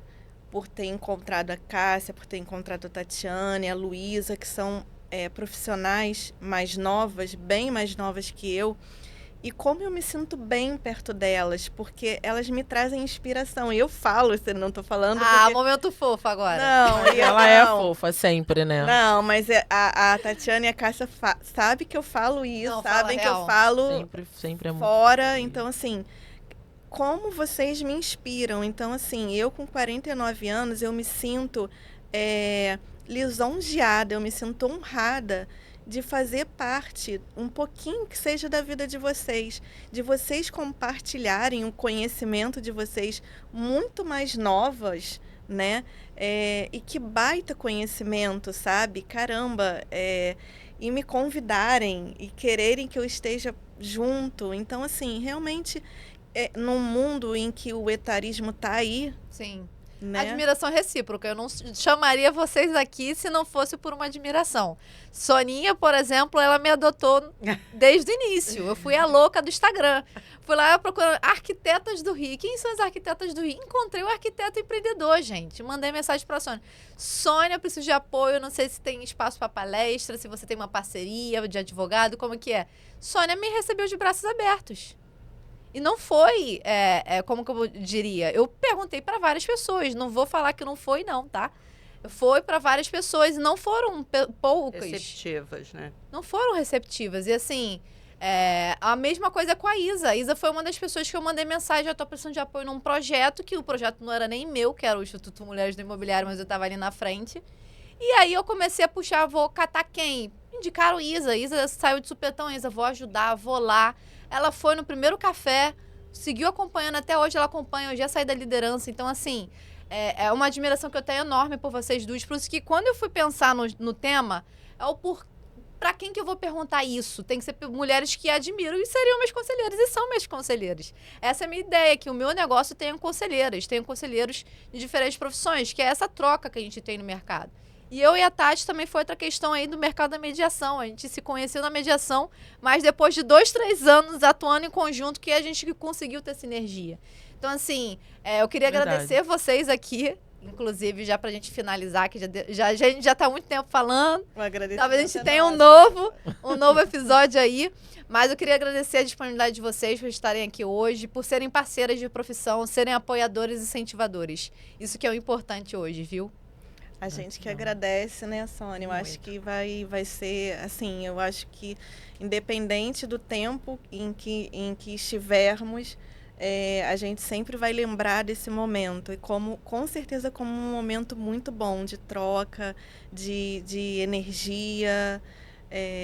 Speaker 3: por ter encontrado a Cássia, por ter encontrado a Tatiane, a Luísa, que são profissionais mais novas, bem mais novas que eu, e como eu me sinto bem perto delas, porque elas me trazem inspiração. E eu falo, se eu não tô falando... porque...
Speaker 1: Momento fofo agora.
Speaker 3: Não,
Speaker 2: E ela é fofa sempre, né?
Speaker 3: Não, mas a Tatiane e a Cássia sabe que eu falo isso,
Speaker 1: Não,
Speaker 3: sabem
Speaker 1: fala
Speaker 3: que eu
Speaker 1: real.
Speaker 3: falo
Speaker 2: Sempre é muito
Speaker 3: fora.
Speaker 2: fofo.
Speaker 3: Então, assim, como vocês me inspiram. Então, assim, eu com 49 anos, eu me sinto lisonjeada, eu me sinto honrada de fazer parte, um pouquinho que seja da vida de vocês compartilharem o conhecimento de vocês muito mais novas, né? E que baita conhecimento, sabe? Caramba, e me convidarem e quererem que eu esteja junto. Então, assim, realmente, num mundo em que o etarismo está aí,
Speaker 1: Sim.
Speaker 3: né?
Speaker 1: Admiração recíproca. Eu não chamaria vocês aqui se não fosse por uma admiração. Soninha, por exemplo, ela me adotou desde o início. Eu fui a louca do Instagram. Fui lá procurando arquitetas do Rio. Quem são as arquitetas do Rio? Encontrei o arquiteto empreendedor, gente. Mandei mensagem pra Sônia. Sônia, preciso de apoio. Não sei se tem espaço para palestra, se você tem uma parceria de advogado, como que é? Sônia me recebeu de braços abertos. E não foi, como que eu diria? Eu perguntei para várias pessoas. Não vou falar que não foi, não, tá? Foi para várias pessoas e não foram poucas.
Speaker 4: Receptivas, né?
Speaker 1: Não foram receptivas. E assim, a mesma coisa com a Isa. A Isa foi uma das pessoas que eu mandei mensagem. Eu tô precisando de apoio num projeto, que o projeto não era nem meu, que era o Instituto Mulheres do Imobiliário, mas eu tava ali na frente. E aí eu comecei a puxar, vou catar quem? Indicaram Isa. Isa saiu de supetão. Isa, vou ajudar, vou lá. Ela foi no primeiro café, seguiu acompanhando, até hoje ela acompanha, eu já saí da liderança. Então, assim, é uma admiração que eu tenho enorme por vocês duas. Por isso que quando eu fui pensar no tema, pra quem que eu vou perguntar isso? Tem que ser mulheres que admiram e seriam minhas conselheiras, e são minhas conselheiras. Essa é a minha ideia, que o meu negócio tenha conselheiras, tenha conselheiros de diferentes profissões, que é essa troca que a gente tem no mercado. E eu e a Tati também foi outra questão aí do mercado da mediação. A gente se conheceu na mediação, mas depois de 2, 3 anos atuando em conjunto que a gente conseguiu ter sinergia. Então, assim, eu queria agradecer vocês aqui, inclusive, já pra gente finalizar, que a gente já tá há muito tempo falando. Talvez a gente tenha um novo episódio aí. Mas eu queria agradecer a disponibilidade de vocês por estarem aqui hoje, por serem parceiras de profissão, serem apoiadores e incentivadores. Isso que é o importante hoje, viu?
Speaker 3: A gente que agradece, né, Sônia? Eu acho que vai ser, assim, eu acho que independente do tempo em que estivermos, a gente sempre vai lembrar desse momento. E com certeza como um momento muito bom de troca, de energia,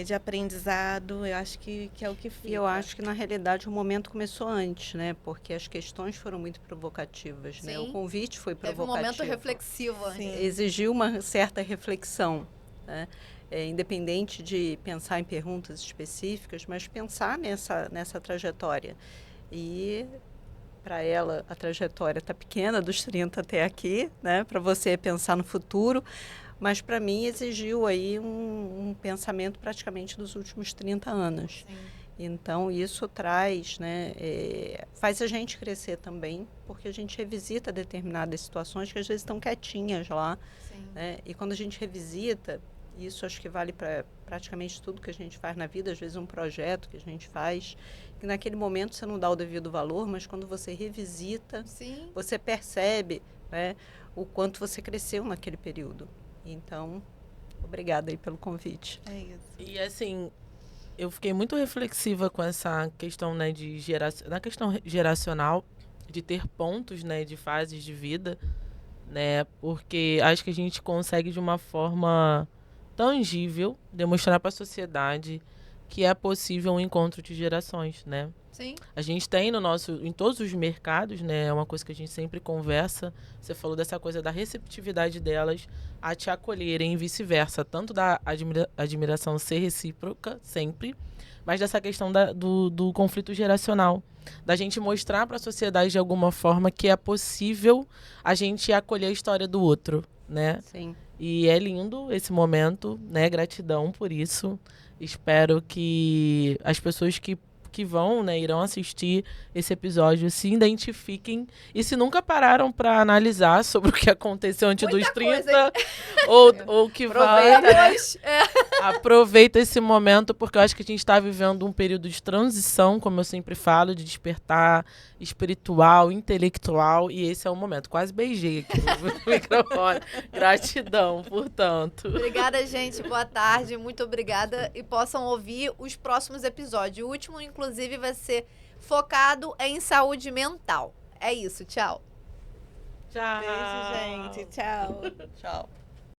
Speaker 3: de aprendizado. Eu acho que é o que fica.
Speaker 4: E eu acho que, na realidade, o momento começou antes, né? Porque as questões foram muito provocativas,
Speaker 1: Sim.
Speaker 4: né? O convite foi provocativo.
Speaker 1: Teve um momento reflexivo antes.
Speaker 4: Exigiu uma certa reflexão, né? Independente de pensar em perguntas específicas, mas pensar nessa trajetória. E, para ela, a trajetória está pequena, dos 30 até aqui, né? Para você pensar no futuro. Mas, para mim, exigiu aí um pensamento praticamente dos últimos 30 anos.
Speaker 1: Sim.
Speaker 4: Então, isso traz, né, faz a gente crescer também, porque a gente revisita determinadas situações que às vezes estão quietinhas lá.
Speaker 1: Sim.
Speaker 4: Né? E quando a gente revisita, isso acho que vale para praticamente tudo que a gente faz na vida, às vezes um projeto que a gente faz, que naquele momento você não dá o devido valor, mas quando você revisita,
Speaker 1: Sim.
Speaker 4: você percebe, né, o quanto você cresceu naquele período. Então, obrigada aí pelo convite.
Speaker 3: É isso.
Speaker 2: E assim, eu fiquei muito reflexiva com essa questão, né, na questão geracional, de ter pontos, né, de fases de vida, né, porque acho que a gente consegue de uma forma tangível demonstrar para a sociedade que é possível um encontro de gerações, né?
Speaker 1: Sim.
Speaker 2: A gente tem em todos os mercados, né? É uma coisa que a gente sempre conversa. Você falou dessa coisa da receptividade delas a te acolherem e vice-versa. Tanto da admiração ser recíproca, sempre, mas dessa questão do conflito geracional. Da gente mostrar para a sociedade, de alguma forma, que é possível a gente acolher a história do outro, né?
Speaker 4: Sim.
Speaker 2: E é lindo esse momento, né? Gratidão por isso. Espero que as pessoas que vão, né, irão assistir esse episódio se identifiquem e se nunca pararam para analisar sobre o que aconteceu antes dos 30 ou que vai, aproveita esse momento, porque eu acho que a gente está vivendo um período de transição, como eu sempre falo, de despertar espiritual, intelectual, e esse é o momento. Quase beijei aqui no microfone. Gratidão, portanto.
Speaker 1: Obrigada, gente. Boa tarde. Muito obrigada. E possam ouvir os próximos episódios. O último, inclusive, vai ser focado em saúde mental. É isso. Tchau.
Speaker 2: Tchau.
Speaker 3: Beijo, gente. Tchau.
Speaker 4: Tchau.